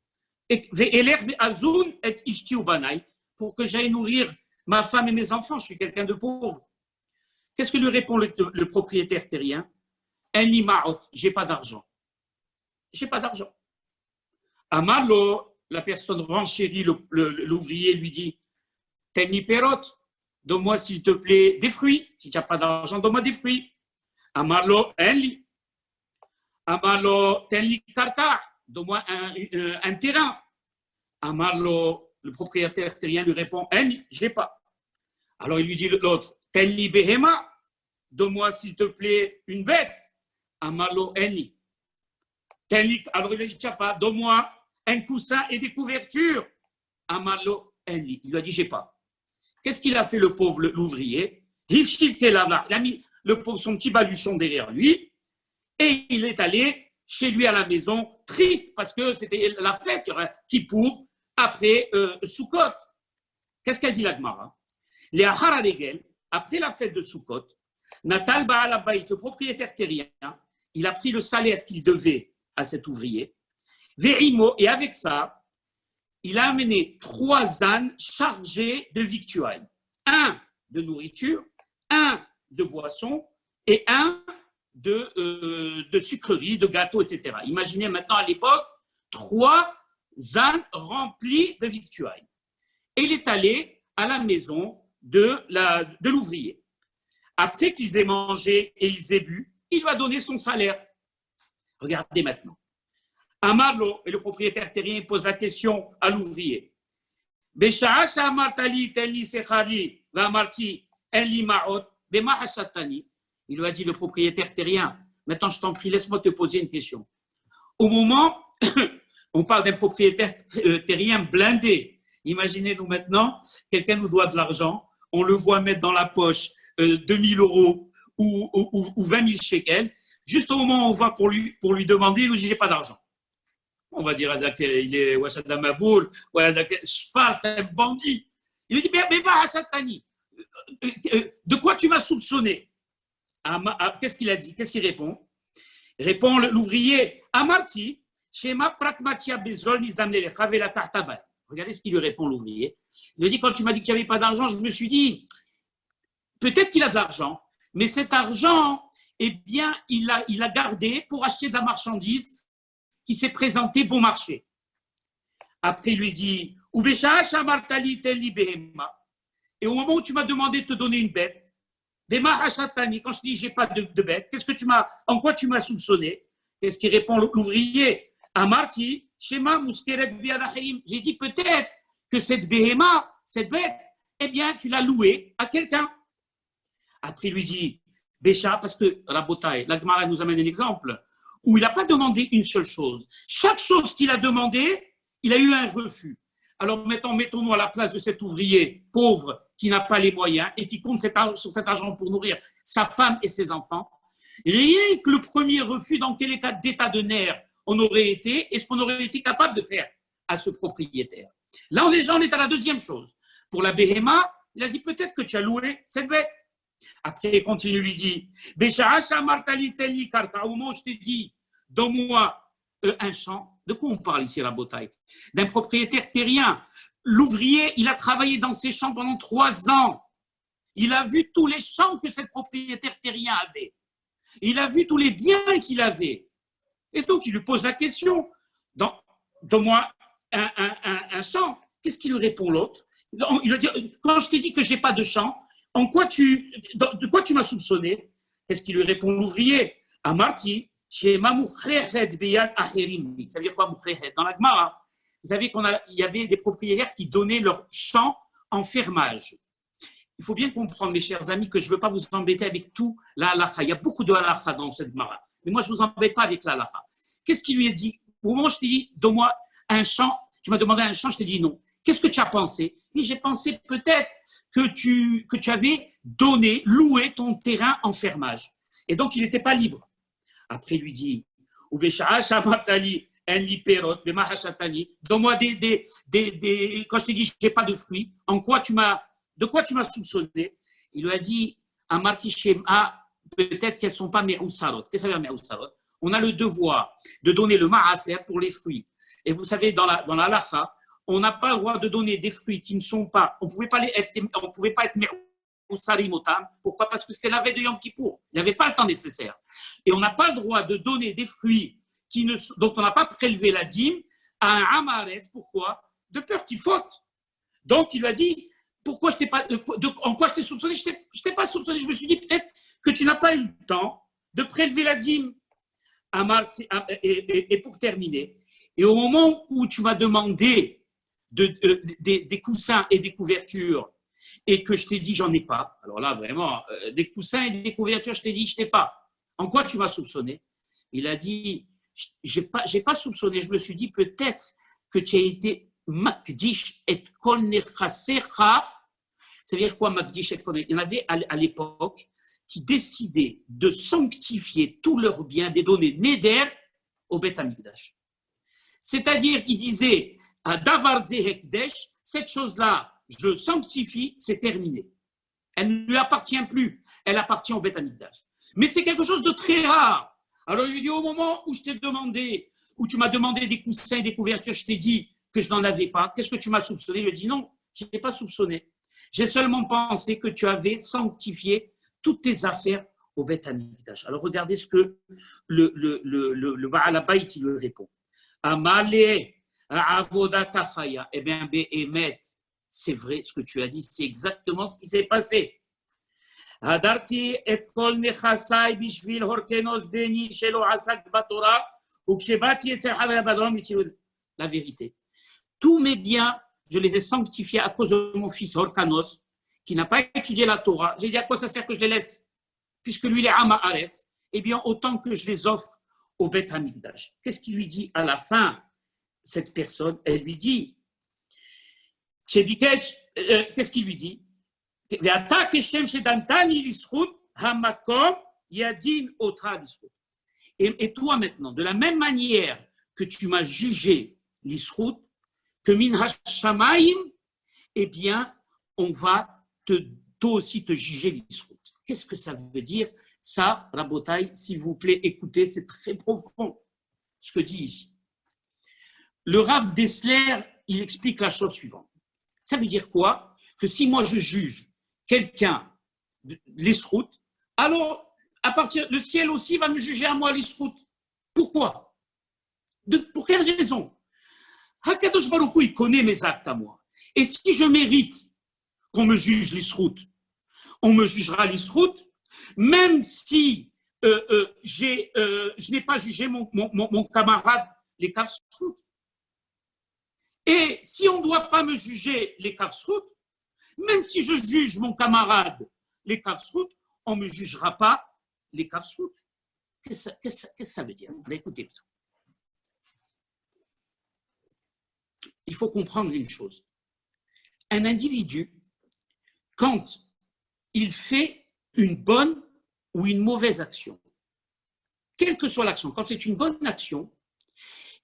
Pour que j'aille nourrir ma femme et mes enfants, je suis quelqu'un de pauvre. Qu'est-ce que lui répond le propriétaire terrien? J'ai pas d'argent. J'ai pas d'argent. Amalo, la personne renchérit l'ouvrier, lui dit Tenni perot, donne-moi s'il te plaît des fruits. Si tu n'as pas d'argent, donne-moi des fruits. Amalo, enli. Amalo, tenli karta, donne-moi un terrain. Amalo, le propriétaire terrien lui répond enli, j'ai pas. Alors il lui dit l'autre Tenli behema, donne-moi s'il te plaît une bête. Amalo, enli. Alors il lui dit tu n'as pas, donne-moi un coussin et des couvertures. Amalo, enli. Il lui a dit j'ai pas. Qu'est-ce qu'il a fait le pauvre, l'ouvrier? Il a mis le pauvre son petit baluchon derrière lui et il est allé chez lui à la maison, triste parce que c'était la fête qui pour après Sukkot. Qu'est-ce qu'elle dit la Gemara? Les Aharadegel, après la fête de Sukkot, Natal Baal Abayit, le propriétaire terrien, il a pris le salaire qu'il devait à cet ouvrier. Ve'imo, et avec ça, il a amené 3 ânes chargés de victuailles. Un de nourriture, un de boisson et un de sucreries, de gâteaux, etc. Imaginez maintenant à l'époque 3 ânes remplis de victuailles. Et il est allé à la maison de l'ouvrier. Après qu'ils aient mangé et ils aient bu, il lui a donné son salaire. Regardez maintenant. Amarlo, et le propriétaire terrien pose la question à l'ouvrier. Il lui a dit, le propriétaire terrien, maintenant je t'en prie, laisse-moi te poser une question. Au moment, on parle d'un propriétaire terrien blindé. Imaginez-nous maintenant, quelqu'un nous doit de l'argent, on le voit mettre dans la poche 2000 euros ou 20 000 shekels. Juste au moment où on va pour lui demander, il nous dit, j'ai pas d'argent. On va dire, il est Ouassada Maboul, Shfar, c'est un bandit. Il lui dit, mais Hashatani, de quoi tu m'as soupçonné? Qu'est-ce qu'il a dit? Qu'est-ce qu'il répond? Il répond l'ouvrier, Amarti, Shema Pratmatia Bezol Nisdamne la Kartabay. Regardez ce qu'il lui répond, l'ouvrier. Il lui dit, quand tu m'as dit qu'il n'y avait pas d'argent, je me suis dit, peut-être qu'il a de l'argent, mais cet argent, eh bien, il a gardé pour acheter de la marchandise qui s'est présenté bon marché. Après, il lui dit, et au moment où tu m'as demandé de te donner une bête, quand je te dis j'ai pas de bête, en quoi tu m'as soupçonné? Qu'est-ce qu'il répond l'ouvrier? Amarti, Shema Muskeret Biadahim. J'ai dit peut-être que cette bête, eh bien, tu l'as louée à quelqu'un. Après, il lui dit, Bécha, parce que Rabotai, la Gemara nous amène un exemple où il n'a pas demandé une seule chose. Chaque chose qu'il a demandé, il a eu un refus. Alors maintenant, mettons-nous à la place de cet ouvrier pauvre qui n'a pas les moyens et qui compte sur cet argent pour nourrir sa femme et ses enfants. Rien que le premier refus, dans quel état de nerfs on aurait été et ce qu'on aurait été capable de faire à ce propriétaire. Là, on est à la deuxième chose. Pour la Béhéma, il a dit peut-être que tu as loué cette bête. Après, il continue, lui dit, au moment où je t'ai dit, donne-moi un champ. De quoi on parle ici à la Botaï? D'un propriétaire terrien. L'ouvrier, il a travaillé dans ces champs pendant 3 ans. Il a vu tous les champs que ce propriétaire terrien avait. Il a vu tous les biens qu'il avait. Et donc, il lui pose la question, donne-moi un champ. Qu'est-ce qu'il lui répond l'autre? Il lui dit, quand je t'ai dit que je n'ai pas de champ, de quoi tu m'as soupçonné? Qu'est-ce qu'il lui répond l'ouvrier? Amarti, Shema Mukhrehed Beyad Aherim. Ça veut dire quoi Mukhrehed? Dans la Gemara, vous savez il y avait des propriétaires qui donnaient leur champ en fermage. Il faut bien comprendre, mes chers amis, que je ne veux pas vous embêter avec tout la halakha. Il y a beaucoup de halakha dans cette Gemara. Mais moi, je ne vous embête pas avec la halakha. Qu'est-ce qu'il lui a dit? Au moment où je t'ai dit, donne-moi un champ, tu m'as demandé un champ, je t'ai dit non. Qu'est-ce que tu as pensé? Oui, j'ai pensé peut-être que tu avais loué ton terrain en fermage. Et donc, il n'était pas libre. Après, il lui dit, donne-moi quand je t'ai dit, je n'ai pas de fruits, de quoi tu m'as soupçonné? Il lui a dit, peut-être qu'elles ne sont pas me'ousarot. Qu'est-ce que ça veut dire me'ousarot? on a le devoir de donner le ma'aser pour les fruits. Et vous savez, dans la halakha, on n'a pas le droit de donner des fruits qui ne sont pas, on ne pouvait pas être ou sarimotam. Pourquoi? Parce que c'était la veille de Yom Kippour. Il n'y avait pas le temps nécessaire. Et on n'a pas le droit de donner des fruits dont on n'a pas prélevé la dîme à un amaretz. Pourquoi? De peur qu'il faute. Donc, il lui a dit, pourquoi je t'ai pas, en quoi je t'ai soupçonné? Je t'ai pas soupçonné. Je me suis dit peut-être que tu n'as pas eu le temps de prélever la dîme. Et pour terminer, et au moment où tu m'as demandé des coussins et des couvertures, et que je t'ai dit j'en ai pas, alors là vraiment, des coussins et des couvertures, je t'ai dit je n'ai pas. En quoi tu m'as soupçonné? Il a dit, j'ai pas soupçonné, je me suis dit peut-être que tu as été makdish et kol nechasecha. Ça veut dire quoi makdish et kol? Il y en avait à l'époque qui décidaient de sanctifier tous leurs biens, des données neder au Beth Amikdash. C'est-à-dire qu'ils disaient à Davar Ze Hekdesh, cette chose-là, je le sanctifie, c'est terminé. Elle ne lui appartient plus, elle appartient au Beth Amikdash. Mais c'est quelque chose de très rare. Alors il lui dit, au moment où je t'ai demandé, où tu m'as demandé des coussins et des couvertures, je t'ai dit que je n'en avais pas. Qu'est-ce que tu m'as soupçonné? Il lui dit, non, je n'ai pas soupçonné. J'ai seulement pensé que tu avais sanctifié toutes tes affaires au Beth Amikdash. Alors regardez ce que le Baal Habayit il lui répond. Amale avoda kafaya. Eh bien, Be'emet, c'est vrai ce que tu as dit, c'est exactement ce qui s'est passé. Hadarti et kol nechasai bishvil horkenos beni shelo asak batora ukshebati etzer havaya badrom. La vérité. Tous mes biens, je les ai sanctifiés à cause de mon fils Horkanos, qui n'a pas étudié la Torah. J'ai dit à quoi ça sert que je les laisse? Puisque lui, il est Ama'aretz, eh bien, autant que je les offre au Beth Amikdash. Qu'est-ce qu'il lui dit à la fin, cette personne? Elle lui dit, qu'est-ce qu'il lui dit? Et toi maintenant, de la même manière que tu m'as jugé l'isrout, que min hashamayim, eh bien, on va toi aussi te juger l'isrout. Qu'est-ce que ça veut dire? Ça, Rabotai, s'il vous plaît, écoutez, c'est très profond ce que dit ici. Le Rav Dessler, il explique la chose suivante. Ça veut dire quoi? Que si moi je juge quelqu'un l'isrout, alors le ciel aussi va me juger à moi l'isrout. Pourquoi? Pour quelle raison? Hakadosh Baruch Hu, il connaît mes actes à moi. Et si je mérite qu'on me juge l'isrout, on me jugera l'isrout, même si je n'ai pas jugé mon camarade les kafsrout. Et si on ne doit pas me juger les kafsrout, même si je juge mon camarade les kafsrout, on ne me jugera pas les kafsrout. Qu'est-ce que ça veut dire? Allez, écoutez. Il faut comprendre une chose. Un individu, quand il fait une bonne ou une mauvaise action, quelle que soit l'action, quand c'est une bonne action,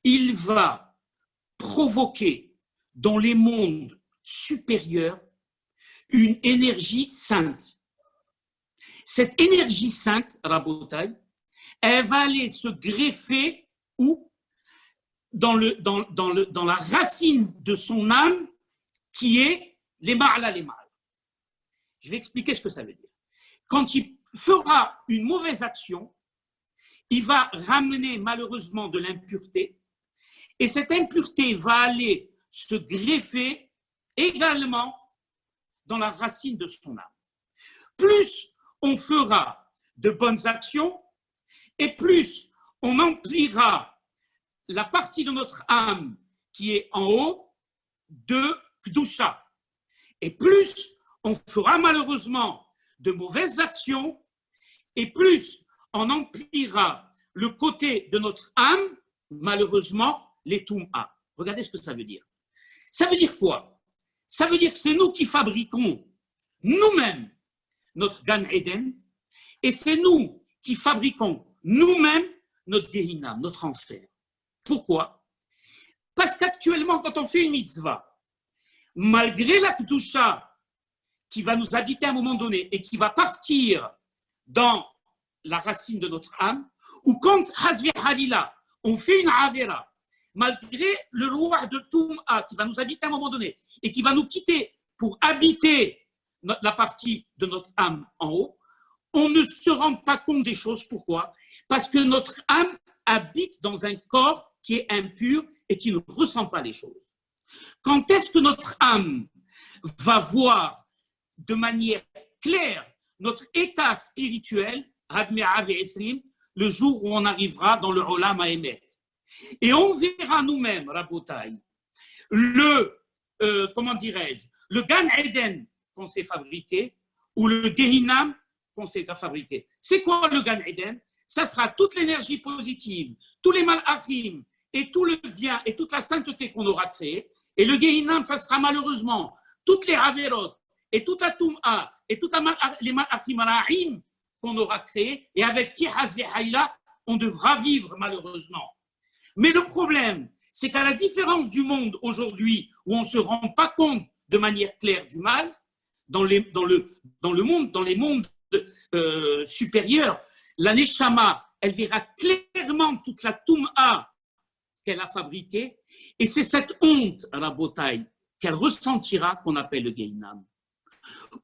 il va provoquer dans les mondes supérieurs une énergie sainte. Cette énergie sainte, Rabotai, elle va aller se greffer où? Dans la racine de son âme qui est les ma'ala les ma'ala. Je vais expliquer ce que ça veut dire. Quand il fera une mauvaise action, il va ramener malheureusement de l'impureté et cette impureté va aller se greffer également dans la racine de son âme. Plus on fera de bonnes actions et plus on emplira la partie de notre âme qui est en haut de Kdusha. Et plus on fera malheureusement de mauvaises actions et plus on emplira le côté de notre âme, malheureusement, les Toum'a. Regardez ce que ça veut dire. Ça veut dire quoi? Ça veut dire que c'est nous qui fabriquons nous-mêmes notre Gan Eden et c'est nous qui fabriquons nous-mêmes notre Gehinam, notre enfer. Pourquoi? Parce qu'actuellement, quand on fait une mitzvah, malgré la Kedusha qui va nous habiter à un moment donné et qui va partir dans la racine de notre âme, ou quand, hasbi halila, on fait une avera, malgré le roi de Toum'a qui va nous habiter à un moment donné et qui va nous quitter pour habiter la partie de notre âme en haut, on ne se rend pas compte des choses. Pourquoi? Parce que notre âme habite dans un corps qui est impur et qui ne ressent pas les choses. Quand est-ce que notre âme va voir de manière claire notre état spirituel, le jour où on arrivera dans le Olam Haemet. Et on verra nous-mêmes, Rabotai, comment dirais-je, le Gan Eden qu'on s'est fabriqué ou le Gehinam qu'on s'est fabriqué. C'est quoi le Gan Eden? Ça sera toute l'énergie positive, tous les malachim et tout le bien et toute la sainteté qu'on aura créé. Et le Gehinam, ça sera malheureusement toutes les Averot et toute la Toum'a et toutes les malachim ara'im qu'on aura créé et avec qui, hasbi hayla, on devra vivre malheureusement. Mais le problème, c'est qu'à la différence du monde aujourd'hui, où on ne se rend pas compte de manière claire du mal, dans les mondes supérieurs, la Neshama, elle verra clairement toute la Toum'a qu'elle a fabriquée, et c'est cette honte à la bataille qu'elle ressentira qu'on appelle le Gehinam.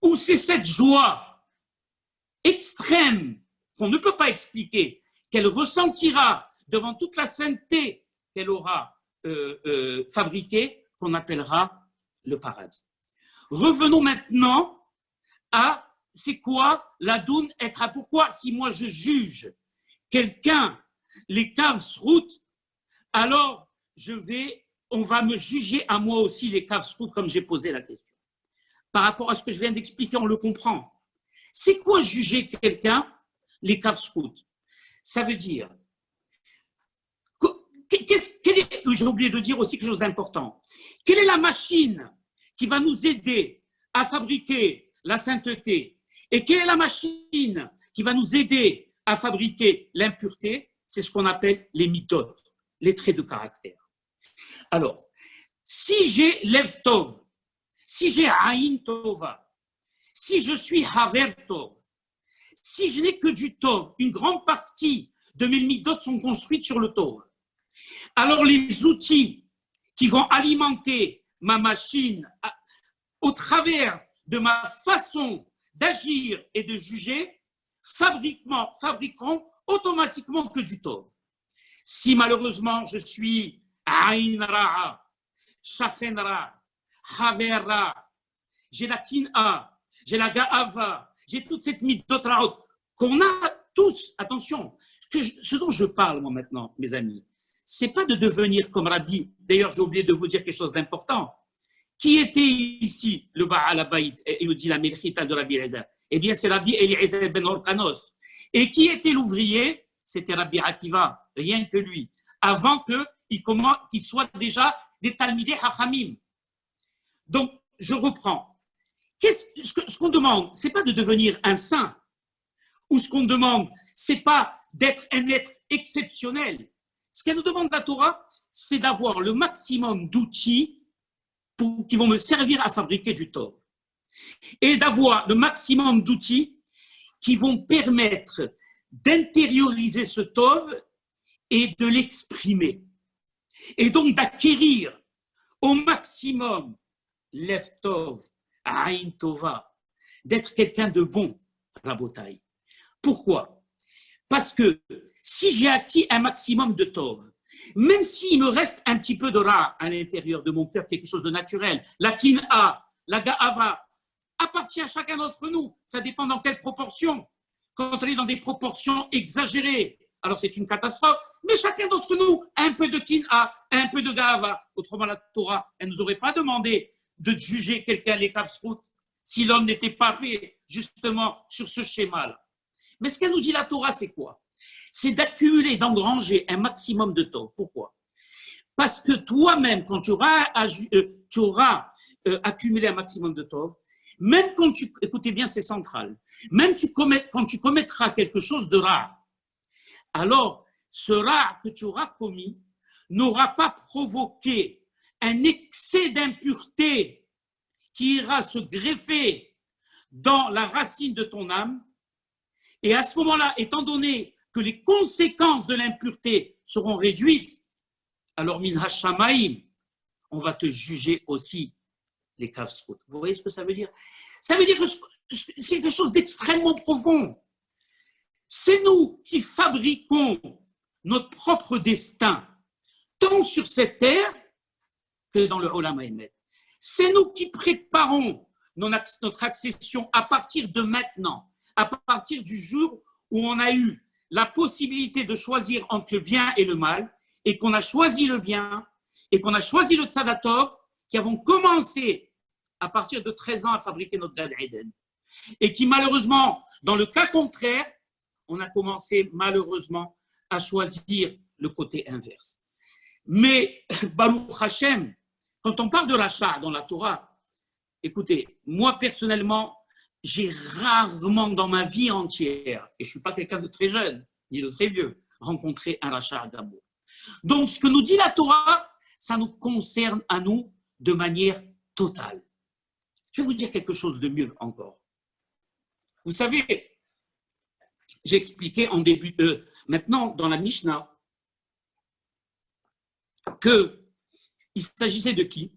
Ou c'est cette joie extrême qu'on ne peut pas expliquer, qu'elle ressentira devant toute la sainteté qu'elle aura fabriquée, qu'on appellera le paradis. Revenons maintenant à c'est quoi la doune être. Pourquoi, si moi je juge quelqu'un, les caves routes, alors on va me juger à moi aussi les caves routes, comme j'ai posé la question. Par rapport à ce que je viens d'expliquer, on le comprend. C'est quoi juger quelqu'un, les caves routes? Ça veut dire, j'ai oublié de dire aussi quelque chose d'important. Quelle est la machine qui va nous aider à fabriquer la sainteté? Et quelle est la machine qui va nous aider à fabriquer l'impureté? C'est ce qu'on appelle les méthodes, les traits de caractère. Alors, si j'ai Lev Tov, si j'ai Aïn Tova, si je suis Haver Tov, si je n'ai que du Tov, une grande partie de mes midot sont construites sur le Tov. Alors les outils qui vont alimenter ma machine au travers de ma façon d'agir et de juger fabriqueront automatiquement que du Tov. Si malheureusement je suis Aïn Ra'a, Shachen Ra'a, Haver Ra'a, j'ai la Kin'a, j'ai la Ga'ava, j'ai toute cette midot Ra'ot qu'on a tous, attention, ce dont je parle moi maintenant, mes amis, c'est pas de devenir comme Rabbi. D'ailleurs, j'ai oublié de vous dire quelque chose d'important. Qui était ici le Baal Abaït? Il nous dit la Melchita de Rabbi Eliezer. Eh bien, c'est Rabbi Eliezer ben Orkanos. Et qui était l'ouvrier? C'était Rabbi Akiva, rien que lui. Avant qu'il soit déjà des Talmidei Hachamim. Donc, je reprends. Ce qu'on demande, c'est pas de devenir un saint. Ou ce qu'on demande, c'est pas d'être un être exceptionnel. Ce qu'elle nous demande la Torah, c'est d'avoir le maximum d'outils qui vont me servir à fabriquer du Tov. Et d'avoir le maximum d'outils qui vont permettre d'intérioriser ce Tov et de l'exprimer. Et donc d'acquérir au maximum Lev Tov, Aïn Tova, d'être quelqu'un de bon, Rabotai. Pourquoi? Parce que si j'ai acquis un maximum de Tov, même s'il me reste un petit peu de Ra à l'intérieur de mon cœur, quelque chose de naturel, la Kin'a, la Ga'ava, appartient à chacun d'entre nous. Ça dépend dans quelle proportion. Quand on est dans des proportions exagérées, alors c'est une catastrophe. Mais chacun d'entre nous a un peu de Kin'a, un peu de Ga'ava. Autrement, la Torah, elle ne nous aurait pas demandé de juger quelqu'un les Kavsrout si l'homme n'était pas fait justement sur ce schéma-là. Mais ce qu'elle nous dit la Torah, c'est quoi? C'est d'accumuler, d'engranger un maximum de Tov. Pourquoi? Parce que toi-même, quand tu auras accumulé un maximum de Tov, même quand écoutez bien, c'est central, même quand tu commettras quelque chose de rare, alors ce rare que tu auras commis n'aura pas provoqué un excès d'impureté qui ira se greffer dans la racine de ton âme. Et à ce moment-là, étant donné que les conséquences de l'impureté seront réduites, alors min hashamaim, on va te juger aussi les kafsrout. Vous voyez ce que ça veut dire? Ça veut dire que c'est quelque chose d'extrêmement profond. C'est nous qui fabriquons notre propre destin, tant sur cette terre que dans le Olam Haemet. C'est nous qui préparons notre accession à partir de maintenant, à partir du jour où on a eu la possibilité de choisir entre le bien et le mal, et qu'on a choisi le bien, et qu'on a choisi le Tzadator, qui avons commencé à partir de 13 ans à fabriquer notre Gan Eden. Et qui malheureusement, dans le cas contraire, on a commencé malheureusement à choisir le côté inverse. Mais Baruch Hashem, quand on parle de l'achat dans la Torah, écoutez, moi personnellement, j'ai rarement dans ma vie entière, et je ne suis pas quelqu'un de très jeune, ni de très vieux, rencontré un rachat à Gabo. Donc ce que nous dit la Torah, ça nous concerne à nous de manière totale. Je vais vous dire quelque chose de mieux encore. Vous savez, j'ai expliqué en début, maintenant dans la Mishnah, qu'il s'agissait de qui?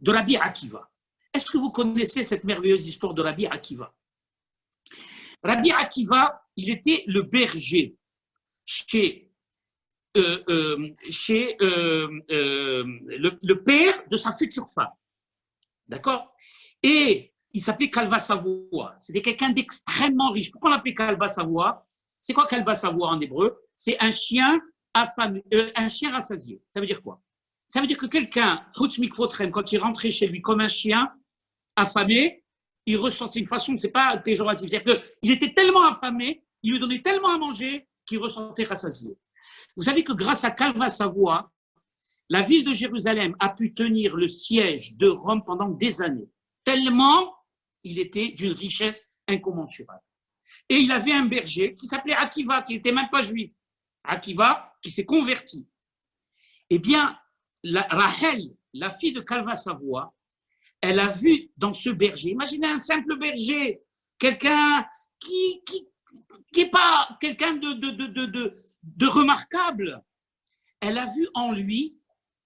De Rabbi Akiva. Est-ce que vous connaissez cette merveilleuse histoire de Rabbi Akiva? Rabbi Akiva, il était le berger chez le père de sa future femme. D'accord? Et il s'appelait Kalva Savoie. C'était quelqu'un d'extrêmement riche. Pourquoi on l'appelait Kalva Savoie? C'est quoi Kalva Savoie en hébreu? C'est un chien affamé, un chien rassasié. Ça veut dire quoi? Ça veut dire que quelqu'un, quand il rentrait chez lui comme un chien affamé, il ressentait une façon, c'est pas péjoratif, c'est-à-dire qu'il était tellement affamé, il lui donnait tellement à manger qu'il ressentait rassasié. Vous savez que grâce à Kalva Savoie, la ville de Jérusalem a pu tenir le siège de Rome pendant des années, tellement il était d'une richesse incommensurable. Et il avait un berger qui s'appelait Akiva, qui n'était même pas juif. Akiva, qui s'est converti. Eh bien, Rachel, la fille de Kalva Savoie, elle a vu dans ce berger, imaginez un simple berger, quelqu'un qui n'est pas quelqu'un de remarquable. Elle a vu en lui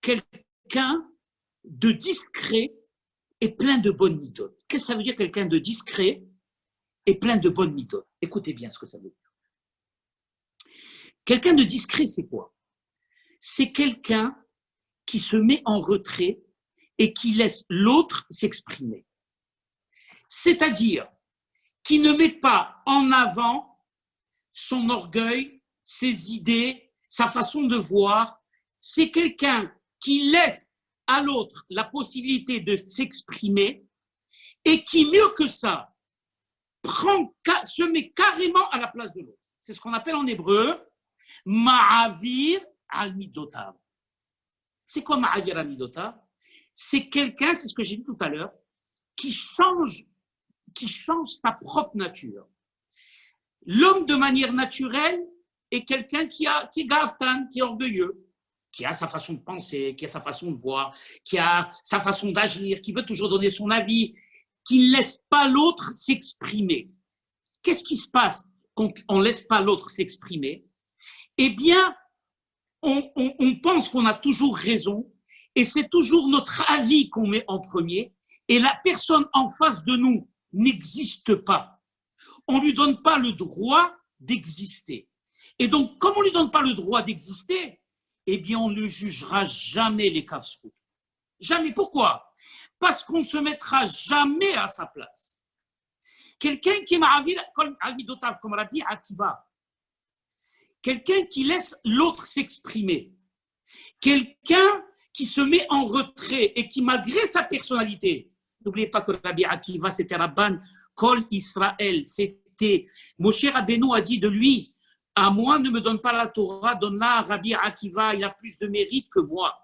quelqu'un de discret et plein de bonnes méthodes. Qu'est-ce que ça veut dire quelqu'un de discret et plein de bonnes méthodes? Écoutez bien ce que ça veut dire. Quelqu'un de discret, c'est quoi? C'est quelqu'un qui se met en retrait et qui laisse l'autre s'exprimer. C'est-à-dire qui ne met pas en avant son orgueil, ses idées, sa façon de voir. C'est quelqu'un qui laisse à l'autre la possibilité de s'exprimer et qui, mieux que ça, se met carrément à la place de l'autre. C'est ce qu'on appelle en hébreu Ma'avir al-Midotav. C'est quoi Ma'avir al-Midotav? C'est quelqu'un, c'est ce que j'ai dit tout à l'heure, qui change sa propre nature. L'homme, de manière naturelle, est quelqu'un qui est gaftan, qui est orgueilleux, qui a sa façon de penser, qui a sa façon de voir, qui a sa façon d'agir, qui veut toujours donner son avis, qui ne laisse pas l'autre s'exprimer. Qu'est-ce qui se passe quand on ne laisse pas l'autre s'exprimer? Eh bien, on pense qu'on a toujours raison et c'est toujours notre avis qu'on met en premier et la personne en face de nous n'existe pas. On ne lui donne pas le droit d'exister. Et donc, comme on ne lui donne pas le droit d'exister, eh bien, on ne jugera jamais les kafsrout. Jamais. Pourquoi? Parce qu'on ne se mettra jamais à sa place. Quelqu'un qui m'a comme Rabbi Akiva, quelqu'un qui laisse l'autre s'exprimer, quelqu'un qui se met en retrait et qui, malgré sa personnalité, n'oubliez pas que Rabbi Akiva, c'était Rabban Kol Israël, c'était Moshe Rabbeinu a dit de lui, à moi ne me donne pas la Torah, donne-la à Rabbi Akiva, il a plus de mérite que moi.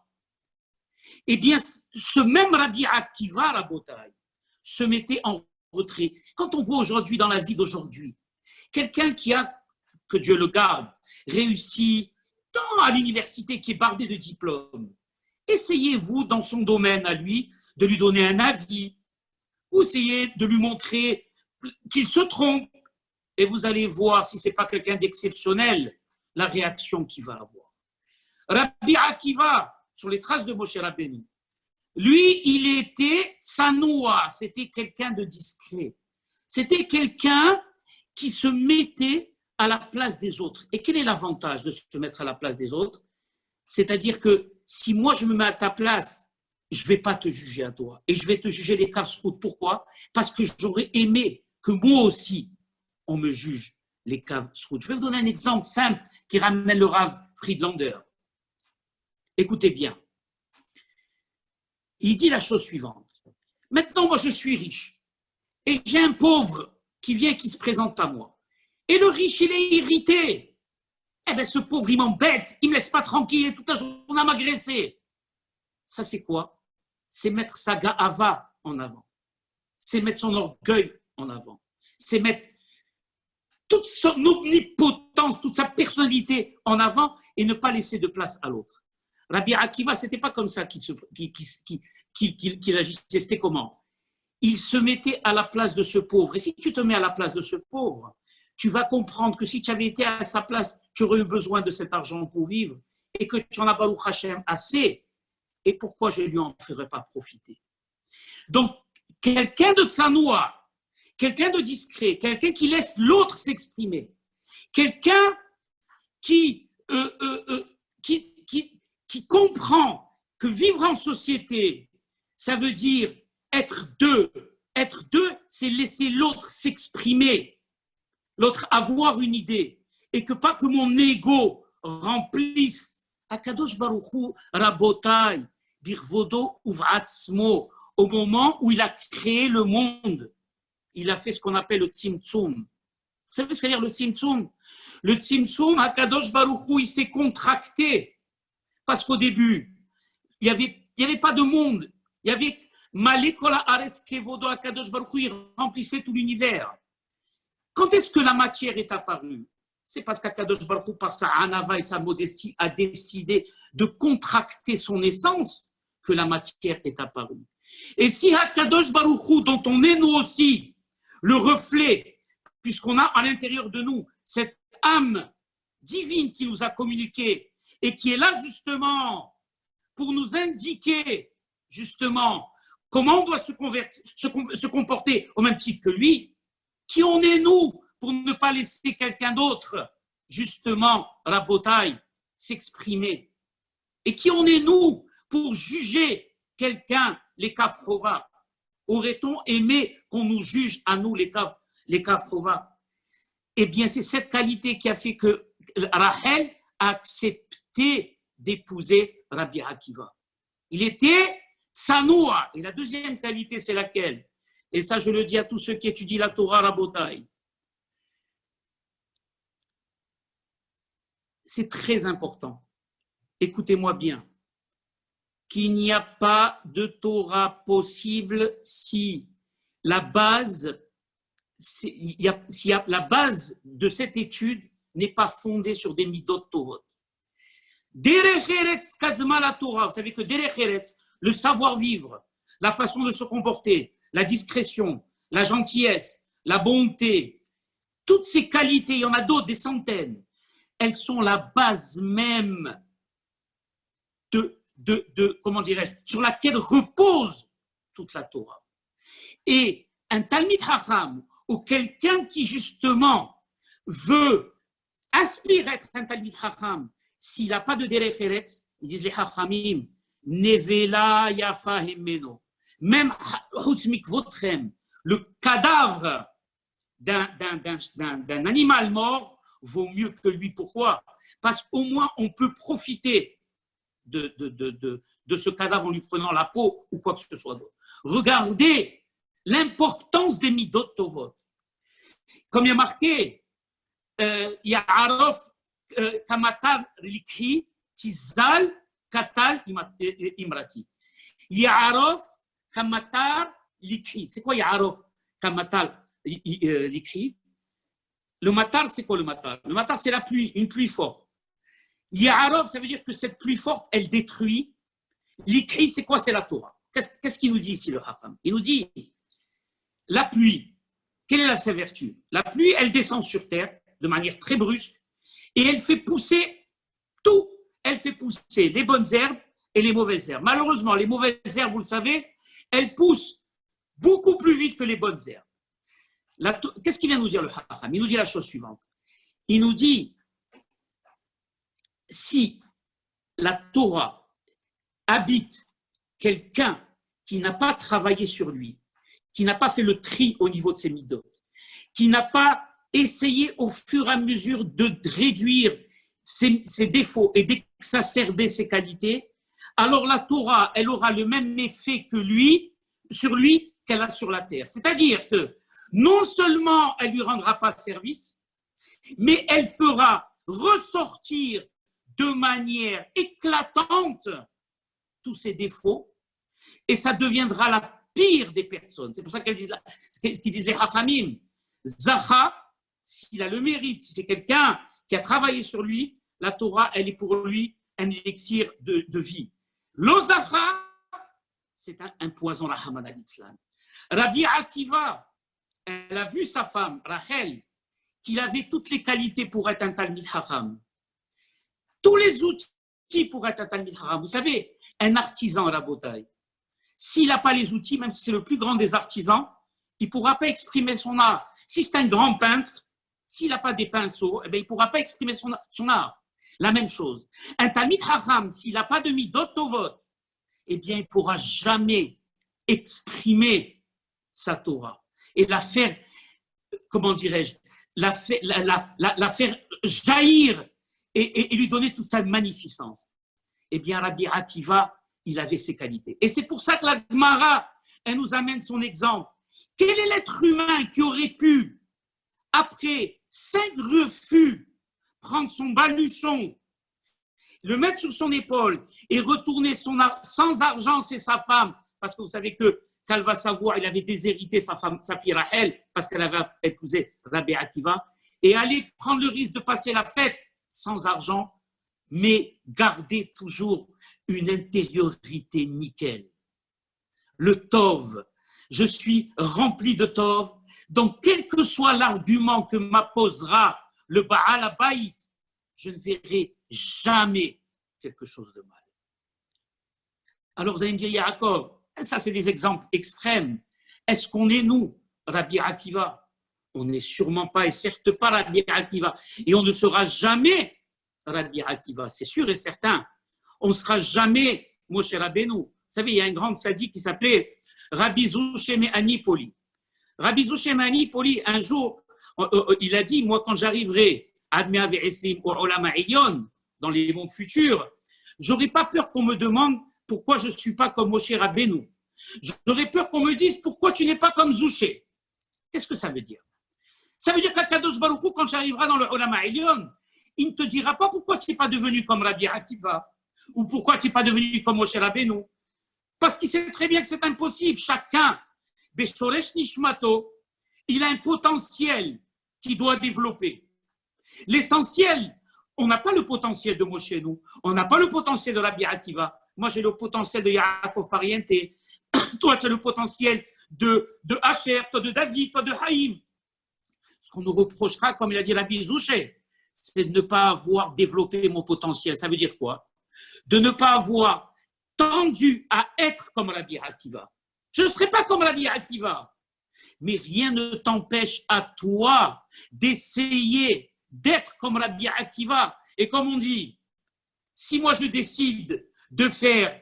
Eh bien, ce même Rabbi Akiva, Rabotai, se mettait en retrait. Quand on voit aujourd'hui, dans la vie d'aujourd'hui, quelqu'un qui a, que Dieu le garde, réussi à l'université, qui est bardé de diplômes, essayez-vous, dans son domaine à lui, de lui donner un avis, ou essayez de lui montrer qu'il se trompe. et vous allez voir si ce n'est pas quelqu'un d'exceptionnel, la réaction qu'il va avoir. Rabbi Akiva, sur les traces de Moshe Rabbeinu, lui, il était sanoua, c'était quelqu'un de discret. C'était quelqu'un qui se mettait à la place des autres. Et quel est l'avantage de se mettre à la place des autres? C'est-à-dire que si moi je me mets à ta place, je ne vais pas te juger à toi. Et je vais te juger les caves-routes. Pourquoi? Parce que j'aurais aimé que moi aussi, on me juge les caves-routes. Je vais vous donner un exemple simple qui ramène le Rav Friedlander. Écoutez bien. Il dit la chose suivante. Maintenant, moi, je suis riche. Et j'ai un pauvre qui vient, qui se présente à moi. Et le riche, il est irrité. Eh bien, ce pauvre, il m'embête. Il ne me laisse pas tranquille. Il est toute la journée à m'agresser. Ça, c'est quoi? C'est mettre sa ga'ava en avant. C'est mettre son orgueil en avant. C'est mettre toute son omnipotence, toute sa personnalité en avant et ne pas laisser de place à l'autre. Rabbi Akiva, ce n'était pas comme ça qu'il agissait. C'était comment? Il se mettait à la place de ce pauvre. Et si tu te mets à la place de ce pauvre, tu vas comprendre que si tu avais été à sa place, tu aurais eu besoin de cet argent pour vivre et que tu en as, Baruch Hashem, assez. Et pourquoi je ne lui en ferais pas profiter? Donc, quelqu'un de tsanoua, quelqu'un de discret, quelqu'un qui laisse l'autre s'exprimer, quelqu'un qui comprend que vivre en société, ça veut dire être deux. Être deux, c'est laisser l'autre s'exprimer, l'autre avoir une idée, et que pas que mon ego remplisse. Akadosh Baruch Hu Rabotai, Birvodo Uv'atzmo, au moment où il a créé le monde, il a fait ce qu'on appelle le Tzimtzum. Vous savez ce que veut dire le Tzimtzum? Le Tzimtzum, Akadosh Baruch Hu, il s'est contracté. Parce qu'au début, il n'y avait pas de monde. Il y avait Malikola Ares Kevodo Akadosh Baruch Hu, il remplissait tout l'univers. Quand est-ce que la matière est apparue? C'est parce qu'Akadosh Baruch Hu, par sa anava et sa modestie, a décidé de contracter son essence que la matière est apparue. Et si Akadosh Baruch Hu, dont on est nous aussi, le reflet, puisqu'on a à l'intérieur de nous cette âme divine qui nous a communiqué, et qui est là justement pour nous indiquer justement comment on doit se comporter au même titre que lui, qui on est nous pour ne pas laisser quelqu'un d'autre justement, Rabotai, s'exprimer, et qui on est nous pour juger quelqu'un, les Kafrova. Aurait-on aimé qu'on nous juge à nous, les Kafrova? Eh bien, c'est cette qualité qui a fait que Rachel a accepté d'épouser Rabbi Akiva. Il était Tsanoua. Et la deuxième qualité, c'est laquelle? Et ça, je le dis à tous ceux qui étudient la Torah, Rabotai. C'est très important. Écoutez-moi bien. Qu'il n'y a pas de Torah possible si la base, la base de cette étude n'est pas fondée sur des midot tovot. Derech Eretz kadma la Torah. Vous savez que Derech Eretz, le savoir-vivre, la façon de se comporter, la discrétion, la gentillesse, la bonté, toutes ces qualités, il y en a d'autres, des centaines, elles sont la base même comment dirais-je, sur laquelle repose toute la Torah. Et un Talmid Chacham, ou quelqu'un qui justement veut aspire à être un Talmid Chacham, s'il n'a pas de Derech Eretz, ils disent les Chachamim, Nevela Yafa Himeno. Même Hutzmik Votrem, le cadavre d'un animal mort vaut mieux que lui. Pourquoi? Parce qu'au moins on peut profiter de ce cadavre en lui prenant la peau ou quoi que ce soit d'autre. Regardez l'importance des midot tovot. Comme il y a marqué, Ya'arof kamatar likhi tizal katal imrati. Ya'arof kamatar likhi. C'est quoi Ya'arof kamatar likhi? Le matar, c'est quoi le matar? Le matar, c'est la pluie, une pluie forte. Ya'arov, ça veut dire que cette pluie forte, elle détruit. L'ikri, c'est quoi? C'est la Torah. Qu'est-ce qu'il nous dit ici, le Hacham? Il nous dit, la pluie, quelle est sa vertu? La pluie, elle descend sur terre de manière très brusque et elle fait pousser tout. Elle fait pousser les bonnes herbes et les mauvaises herbes. Malheureusement, les mauvaises herbes, vous le savez, elles poussent beaucoup plus vite que les bonnes herbes. Qu'est-ce qu'il vient nous dire le Hacham? Il nous dit la chose suivante. Il nous dit, si la Torah habite quelqu'un qui n'a pas travaillé sur lui, qui n'a pas fait le tri au niveau de ses midot, qui n'a pas essayé au fur et à mesure de réduire ses défauts et d'exacerber ses qualités, alors la Torah, elle aura le même effet que lui, sur lui, qu'elle a sur la terre. C'est-à-dire que non seulement elle ne lui rendra pas service, mais elle fera ressortir de manière éclatante tous ses défauts et ça deviendra la pire des personnes. C'est pour ça qu'ils disent les Hachamim. Zacha, s'il a le mérite, si c'est quelqu'un qui a travaillé sur lui, la Torah, elle est pour lui un élixir de vie. L'Ozacha, c'est un poison, la Hamad al-Islam. Rabbi Akiva, elle a vu sa femme, Rachel, qu'il avait toutes les qualités pour être un Talmid Chacham. Tous les outils pour être un Talmid Chacham. Vous savez, un artisan à la bataille, s'il n'a pas les outils, même si c'est le plus grand des artisans, il ne pourra pas exprimer son art. Si c'est un grand peintre, s'il n'a pas des pinceaux, eh bien, il ne pourra pas exprimer son art. La même chose. Un Talmid Chacham, s'il n'a pas de midot tovot, eh bien, il ne pourra jamais exprimer sa Torah et la faire, comment dirais-je, la faire jaillir et lui donner toute sa magnificence. Eh bien, Rabbi Akiva, il avait ses qualités. Et c'est pour ça que la Gemara, elle nous amène son exemple. Quel est l'être humain qui aurait pu, après 5 refus, prendre son baluchon, le mettre sur son épaule et retourner sans argent, c'est sa femme, parce que vous savez que Kalva Savoie, il avait déshérité sa fille Rachel, parce qu'elle avait épousé Rabbi Akiva, et aller prendre le risque de passer la fête sans argent, mais garder toujours une intériorité nickel. Le Tov, je suis rempli de Tov, donc quel que soit l'argument que m'apposera le Baal Habayit, je ne verrai jamais quelque chose de mal. Alors vous allez me dire, Yaakov, ça c'est des exemples extrêmes. Est-ce qu'on est nous, Rabbi Akiva? On n'est sûrement pas et certes pas Rabbi Akiva. Et on ne sera jamais Rabbi Akiva, c'est sûr et certain. On ne sera jamais Moshe Rabbeinu. Vous savez, il y a un grand sadique qui s'appelait Rabbi Zouchem Anipoli. Rabbi Zouchem Anipoli, un jour, il a dit, moi quand j'arriverai à au Olam Ha'ilyon, dans les mondes futurs, j'aurais pas peur qu'on me demande pourquoi je ne suis pas comme Moshe Rabbeinu. J'aurais peur qu'on me dise pourquoi tu n'es pas comme Zouché. Qu'est-ce que ça veut dire? Ça veut dire qu'Akadosh Baruch Hu, quand j'arriverai dans le Olam Ha'ilyon, il ne te dira pas pourquoi tu n'es pas devenu comme Rabbi Akiva ou pourquoi tu n'es pas devenu comme Moshe Rabbeinu. Parce qu'il sait très bien que c'est impossible. Chacun, Beshoresh Nishmato, il a un potentiel qu'il doit développer. L'essentiel, on n'a pas le potentiel de Moshe, nous. On n'a pas le potentiel de Rabbi Akiva. Moi, j'ai le potentiel de Yaakov Pariente. Toi, tu as le potentiel de Asher, toi de David, toi de Haïm. Ce qu'on nous reprochera, comme il a dit Rabbi Zouché, c'est de ne pas avoir développé mon potentiel. Ça veut dire quoi? De ne pas avoir tendu à être comme Rabbi Akiva. Je ne serai pas comme Rabbi Akiva. Mais rien ne t'empêche à toi d'essayer d'être comme Rabbi Akiva. Et comme on dit, si moi je décide de faire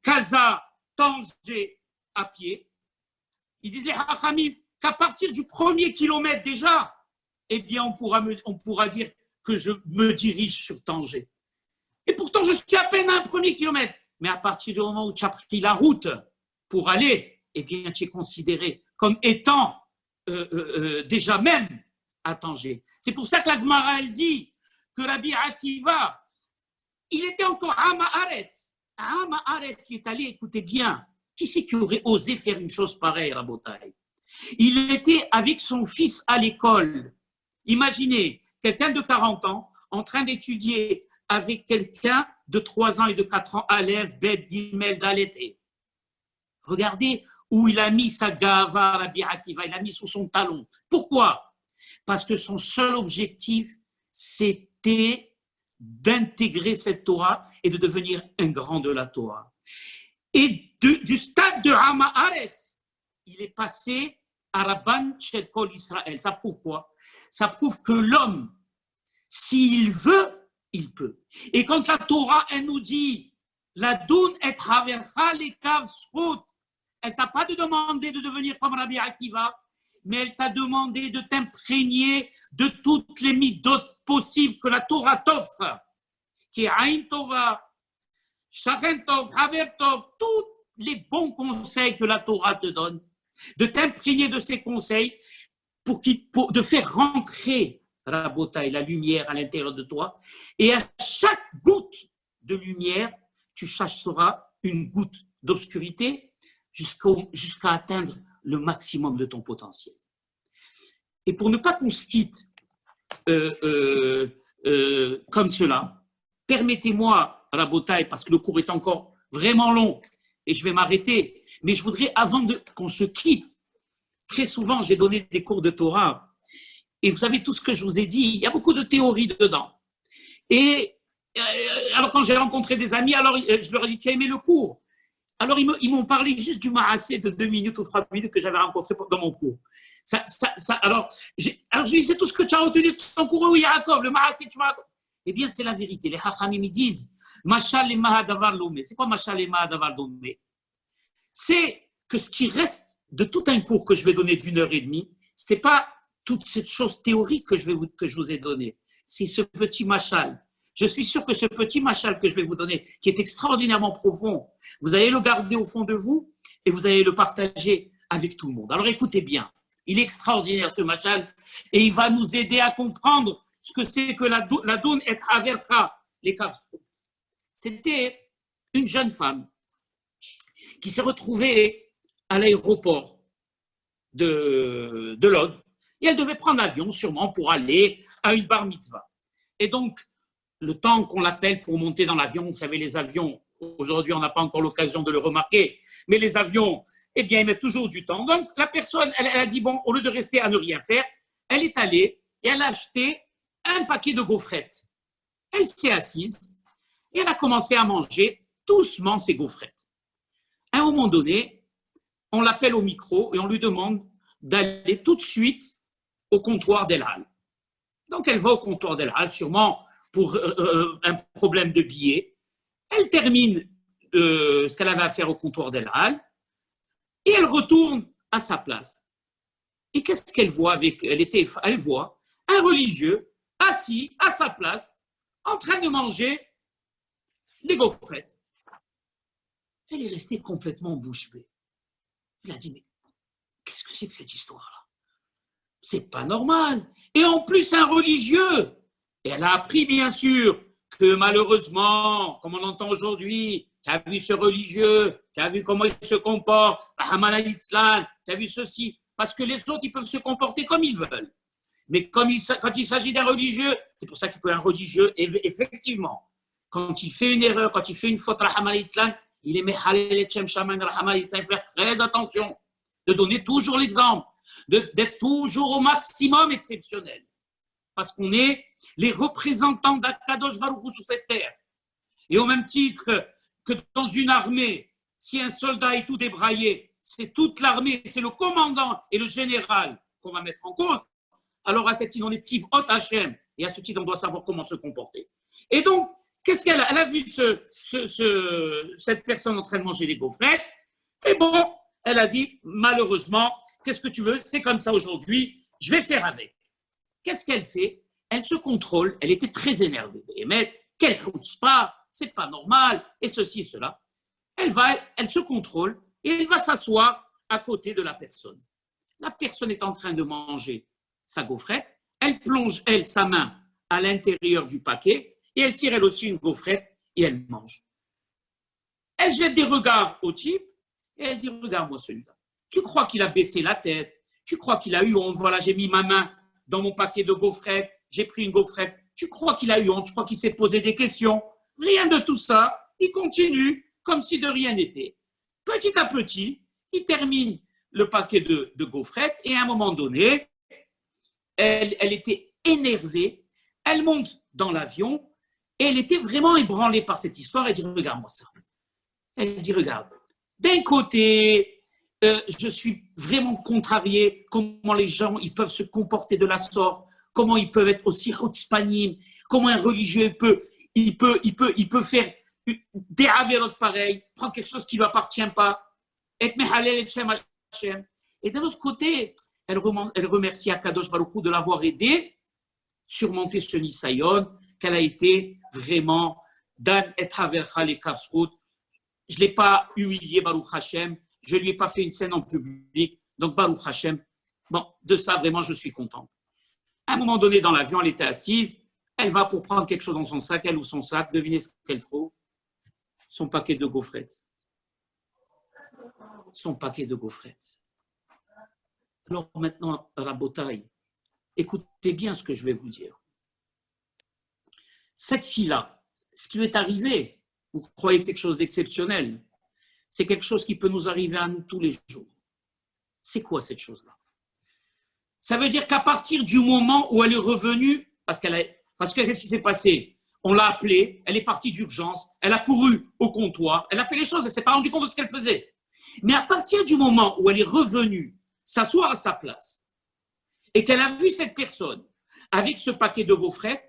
Kaza, Tanger à pied, ils disent les Hachamim qu'à partir du premier kilomètre déjà, eh bien on pourra dire que je me dirige sur Tanger. Et pourtant je suis à peine à un premier kilomètre. Mais à partir du moment où tu as pris la route pour aller, eh bien tu es considéré comme étant déjà même à Tanger. C'est pour ça que la Gemara elle dit que Rabbi Akiva, il était encore à Haaretz. À Haaretz, il est allé, écoutez bien, qui c'est qui aurait osé faire une chose pareille, Rabotai? Il était avec son fils à l'école. Imaginez, quelqu'un de 40 ans en train d'étudier avec quelqu'un de 3 ans et de 4 ans, Aleph, Bet, Gimel, Dalet. Regardez où il a mis sa gava, Rabbi Akiva, il l'a mis sous son talon. Pourquoi? Parce que son seul objectif, c'était d'intégrer cette Torah et de devenir un grand de la Torah. Et du stade de Hama Haaretz, il est passé à Rabban Shel Kol Israël. Ça prouve quoi? Ça prouve que l'homme, s'il veut, il peut. Et quand la Torah, elle nous dit la doun et havercha lekav zchut, elle t'a pas demandé de devenir comme Rabbi Akiva, mais elle t'a demandé de t'imprégner de toutes les midot possibles que la Torah t'offre, qui est Aïn Tova, Shachen Tov, Haver Tov, tous les bons conseils que la Torah te donne, de t'imprégner de ces conseils de faire rentrer Rabotai, la lumière à l'intérieur de toi, et à chaque goutte de lumière, tu chasseras une goutte d'obscurité jusqu'à atteindre le maximum de ton potentiel. Et pour ne pas qu'on se quitte comme cela, permettez-moi, Rabotai, parce que le cours est encore vraiment long et je vais m'arrêter, mais je voudrais, avant qu'on se quitte, très souvent j'ai donné des cours de Torah et vous savez tout ce que je vous ai dit, il y a beaucoup de théories dedans. Et alors quand j'ai rencontré des amis, alors je leur ai dit, tu as aimé le cours? Alors ils m'ont parlé juste du Maassé de 2 minutes ou 3 minutes que j'avais rencontré dans mon cours. Alors je lui dis, c'est tout ce que tu as retenu de ton cours, oui, Yaakov, le Maassé, tu m'as... Eh bien, c'est la vérité. Les Chachamim disent, Mashal ema davar lomé. C'est quoi Mashal ema davar lomé? C'est que ce qui reste de tout un cours que je vais donner d'1h30, ce n'est pas toute cette chose théorique que je vous ai donnée. C'est ce petit mashal. Je suis sûr que ce petit mashal que je vais vous donner, qui est extraordinairement profond, vous allez le garder au fond de vous et vous allez le partager avec tout le monde. Alors écoutez bien, il est extraordinaire ce mashal et il va nous aider à comprendre ce que c'est que la doun et havercha les kafsou. C'était une jeune femme qui s'est retrouvée à l'aéroport de Lod et elle devait prendre l'avion sûrement pour aller à une bar mitzvah. Et donc, le temps qu'on l'appelle pour monter dans l'avion, vous savez, les avions, aujourd'hui on n'a pas encore l'occasion de le remarquer, mais les avions, eh bien, ils mettent toujours du temps. Donc, la personne, elle a dit, bon, au lieu de rester à ne rien faire, elle est allée et elle a acheté un paquet de gaufrettes. Elle s'est assise et elle a commencé à manger doucement ses gaufrettes. À un moment donné, on l'appelle au micro et on lui demande d'aller tout de suite au comptoir d'El Al. Donc, elle va au comptoir d'El Al, sûrement pour un problème de billets. Elle termine ce qu'elle avait à faire au comptoir d'El Al et elle retourne à sa place. Et qu'est-ce qu'elle voit elle voit un religieux assis à sa place, en train de manger les gaufrettes. Elle est restée complètement bouche bée. Elle a dit, mais qu'est-ce que c'est que cette histoire-là? C'est pas normal. Et en plus, un religieux. Et elle a appris, bien sûr, que malheureusement, comme on entend aujourd'hui, tu as vu ce religieux, tu as vu comment il se comporte, Rahman al-Islam, tu as vu ceci, parce que les autres, ils peuvent se comporter comme ils veulent. Mais quand il s'agit d'un religieux, c'est pour ça qu'un religieux, effectivement, quand il fait une erreur, quand il fait une faute, Rahman al-Islam, il est Mehalel et Shem Shaman, Rahman al-Islam, faire très attention, de donner toujours l'exemple, d'être toujours au maximum exceptionnel. Parce qu'on est les représentants d'Akadosh Baruch Hu sur cette terre. Et au même titre que dans une armée, si un soldat est tout débraillé, c'est toute l'armée, c'est le commandant et le général qu'on va mettre en cause. Alors à cette île, on est Tiv Hot Hashem. Et à ce titre, on doit savoir comment se comporter. Et donc, qu'est-ce qu'elle a? Elle a vu cette personne en train de manger des gaufrettes. Et bon, elle a dit, malheureusement, qu'est-ce que tu veux? C'est comme ça aujourd'hui, je vais faire avec. Qu'est-ce qu'elle fait? Elle se contrôle, elle était très énervée. Mais qu'elle ne pousse pas, c'est pas normal, et ceci, cela. Elle se contrôle et elle va s'asseoir à côté de la personne. La personne est en train de manger sa gaufrette, elle plonge, sa main à l'intérieur du paquet et elle tire, elle aussi, une gaufrette et elle mange. Elle jette des regards au type et elle dit, regarde-moi celui-là. Tu crois qu'il a baissé la tête? Tu crois qu'il a eu honte? Voilà, j'ai mis ma main dans mon paquet de gaufrettes, j'ai pris une gaufrette. Tu crois qu'il a eu honte? Tu crois qu'il s'est posé des questions? Rien de tout ça. Il continue comme si de rien n'était. Petit à petit, il termine le paquet de gaufrettes et à un moment donné, elle était énervée, elle monte dans l'avion et elle était vraiment ébranlée par cette histoire. Elle dit, regarde-moi ça. Elle dit, regarde, d'un côté, je suis vraiment contrariée, comment les gens ils peuvent se comporter de la sorte, comment ils peuvent être aussi chutzpanim, comment un religieux il peut faire des avérotes pareilles, prendre quelque chose qui ne lui appartient pas, et d'un autre côté, elle remercie Akadosh Baruch Hu de l'avoir aidé surmonter ce Nisayon, qu'elle a été vraiment Dan et Havercha le Kafsrout. Je ne l'ai pas humilié, Baruch Hashem, je ne lui ai pas fait une scène en public, donc Baruch Hashem, bon, de ça vraiment je suis content. À un moment donné dans l'avion, elle était assise, elle va pour prendre quelque chose dans son sac, elle ouvre son sac, devinez ce qu'elle trouve, son paquet de gaufrettes. Son paquet de gaufrettes. Alors maintenant, Rabotai, écoutez bien ce que je vais vous dire. Cette fille-là, ce qui lui est arrivé, vous croyez que c'est quelque chose d'exceptionnel, c'est quelque chose qui peut nous arriver à nous tous les jours. C'est quoi cette chose-là? Ça veut dire qu'à partir du moment où elle est revenue, parce que qu'est-ce qui s'est passé? On l'a appelée, elle est partie d'urgence, elle a couru au comptoir, elle a fait les choses, elle ne s'est pas rendue compte de ce qu'elle faisait. Mais à partir du moment où elle est revenue s'asseoir à sa place et qu'elle a vu cette personne avec ce paquet de gaufrettes,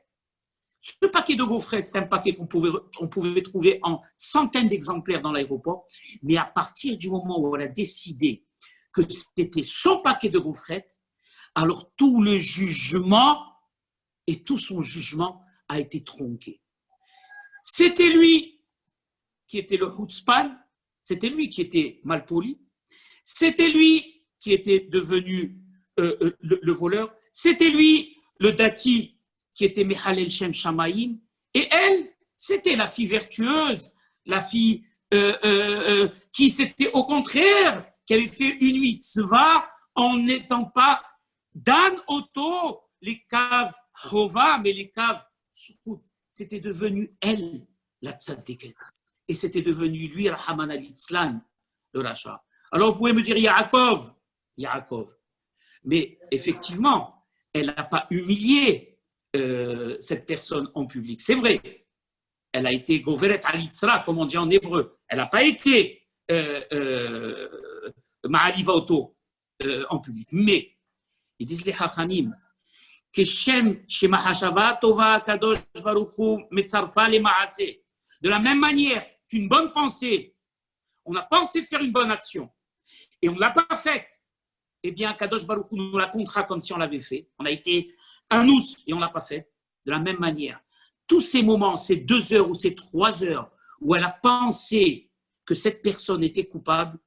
ce paquet de gaufrettes, c'est un paquet qu'on pouvait trouver en centaines d'exemplaires dans l'aéroport, mais à partir du moment où elle a décidé que c'était son paquet de gaufrettes, alors tout le jugement et tout son jugement a été tronqué. C'était lui qui était le chutzpan, c'était lui qui était malpoli, c'était lui qui était devenu le voleur, c'était lui le dati qui était Mehalel Shem Shamaim, et elle, c'était la fille vertueuse, la fille qui s'était au contraire, qui avait fait une mitzvah en n'étant pas Dan Oto, les caves Hova, mais les caves Soukhout. C'était devenu elle, la tzaddiket. Et c'était devenu lui, Rahman al-Islam, le rachat. Alors vous pouvez me dire Yaakov. Mais effectivement, elle n'a pas humilié cette personne en public. C'est vrai. Elle a été goveret al-Itzra, comme on dit en hébreu. Elle n'a pas été ma'aliva auto en public. Mais, ils disent les Chachamim, que Shem Shemahashava Tova Kadosh Baruch Hu Metzarfa le Maase. De la même manière qu'une bonne pensée, on a pensé faire une bonne action et on ne l'a pas faite, eh bien, Kadosh Baruch Hu nous la comptera comme si on l'avait fait. On a été un ous et on ne l'a pas fait. De la même manière, tous ces moments, ces 2 heures ou ces 3 heures où elle a pensé que cette personne était coupable,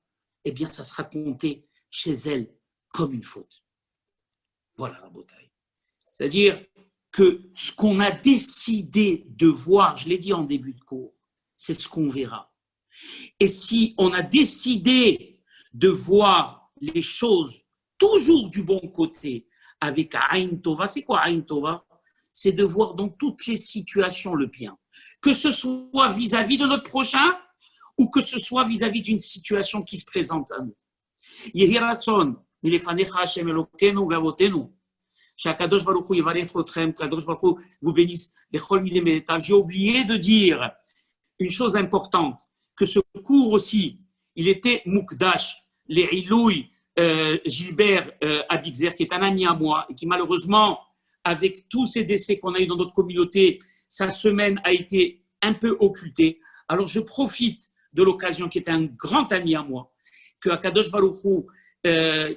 eh bien, ça sera compté chez elle comme une faute. Voilà la bataille. C'est-à-dire que ce qu'on a décidé de voir, je l'ai dit en début de cours, c'est ce qu'on verra. Et si on a décidé de voir les choses toujours du bon côté, avec Aïn Tova, c'est quoi Aïn Tova? C'est de voir dans toutes les situations le bien. Que ce soit vis-à-vis de notre prochain ou que ce soit vis-à-vis d'une situation qui se présente à nous. Yehi Ratzon, milefanecha Hashem Elokeinu ve'avotenu. Qu'Akadosh Baruch Hu yivarech otchem, qu'Akadosh Baruch Hu vous bénisse. J'ai oublié de dire une chose importante, que ce cours aussi, il était Mukdash, les Ilouï, Gilbert Abitzer, qui est un ami à moi, et qui malheureusement, avec tous ces décès qu'on a eu dans notre communauté, sa semaine a été un peu occultée. Alors je profite de l'occasion, qui est un grand ami à moi, que Akadosh Baruch Hu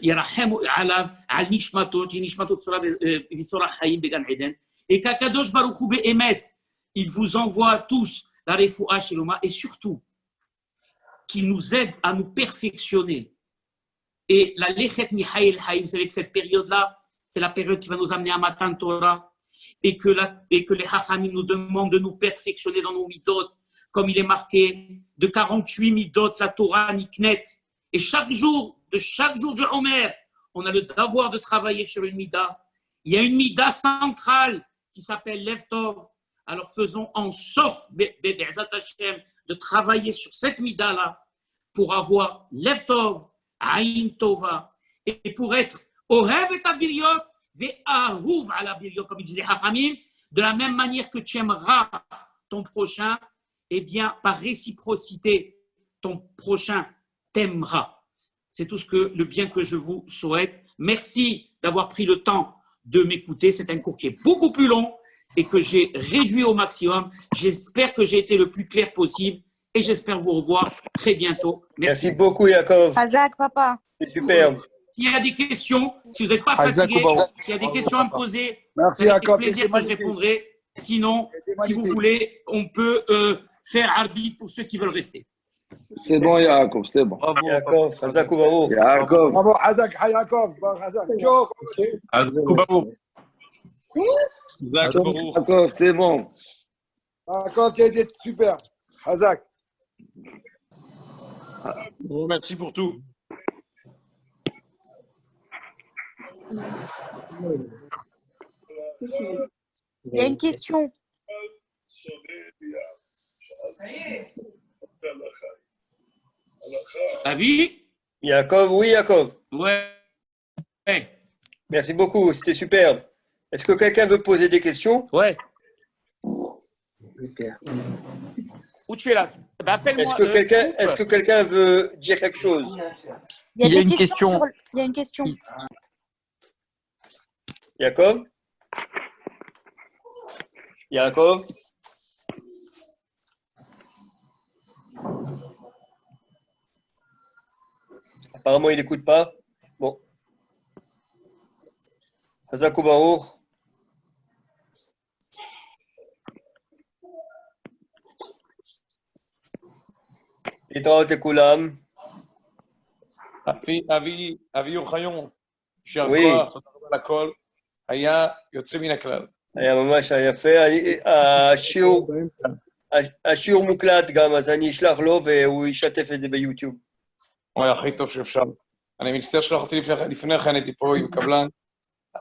ירחם עליו, על נשמתו, שנשמתו בצורה חיים בגן עדן, et qu'Akadosh Baruch Hu Be'emet, il vous envoie tous la refoua sheloma, et surtout, qu'il nous aide à nous perfectionner. Et la lechet mihail haïm, vous savez que cette période-là, c'est la période qui va nous amener à Matan Torah, et que les hachamim nous demandent de nous perfectionner dans nos midot, comme il est marqué, de 48 midot, la Torah niknet, et chaque jour du Omer, on a le devoir de travailler sur une mida. Il y a une mida centrale qui s'appelle Lev Tov. Alors faisons en sorte, de travailler sur cette mida-là pour avoir Lev Tov, Aïn Tova. Et pour être Ohev et Abiriot, Ve'ahuv ala Abiriot, comme il disait Hachamim, de la même manière que tu aimeras ton prochain, eh bien, par réciprocité, ton prochain t'aimera. C'est tout le bien que je vous souhaite. Merci d'avoir pris le temps de m'écouter. C'est un cours qui est beaucoup plus long et que j'ai réduit au maximum. J'espère que j'ai été le plus clair possible et j'espère vous revoir très bientôt.
Merci beaucoup, Yaakov.
Hazak, papa.
C'est superbe.
S'il y a des questions, si vous n'êtes pas fatigué, s'il y a des questions à me poser,
Merci,
avec
Yaakov.
plaisir que je répondrai. Sinon, si vous voulez, on peut faire arbitre pour ceux qui veulent rester.
C'est bon, Yaakov, c'est bon.
Yaakov, Hazak Ubaruch.
Yaakov.
Bravo, Hazak, Yaakov. Hazak, Joe.
Yaakov, c'est bon.
Yaakov, tu as été super. Hazak.
Merci pour tout.
Il y a une question.
T'as vu?
Yaakov, oui, Yaakov.
Ouais.
Merci beaucoup, c'était superbe. Est-ce que quelqu'un veut poser des questions?
Ouais. Où tu es là? Ben, appelle-moi.
Est-ce que quelqu'un veut dire quelque chose?
Il y a une question. Il y a une question.
Yaakov? Yaakov? Apparemment, il n'écoute pas. Bon. Hazak Ubaruch. להתראות לכולם.
אבי אוחיון, יישר
Oui.
כוח, תודה רבה על הכל, היה יוצא מן הכלל.
היה ממש יפה. השיעור מוקלט גם, אז אני אשלח לו והוא ישתף את זה ביוטיוב.
הוא היה הכי טוב שאפשר. אני מצטער שלא יכולתי לפני כן, הייתי פה עם קבלן,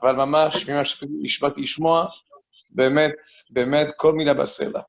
אבל ממש, ממה שהשבעתי לשמוע, באמת, באמת, כל מילה בסלע.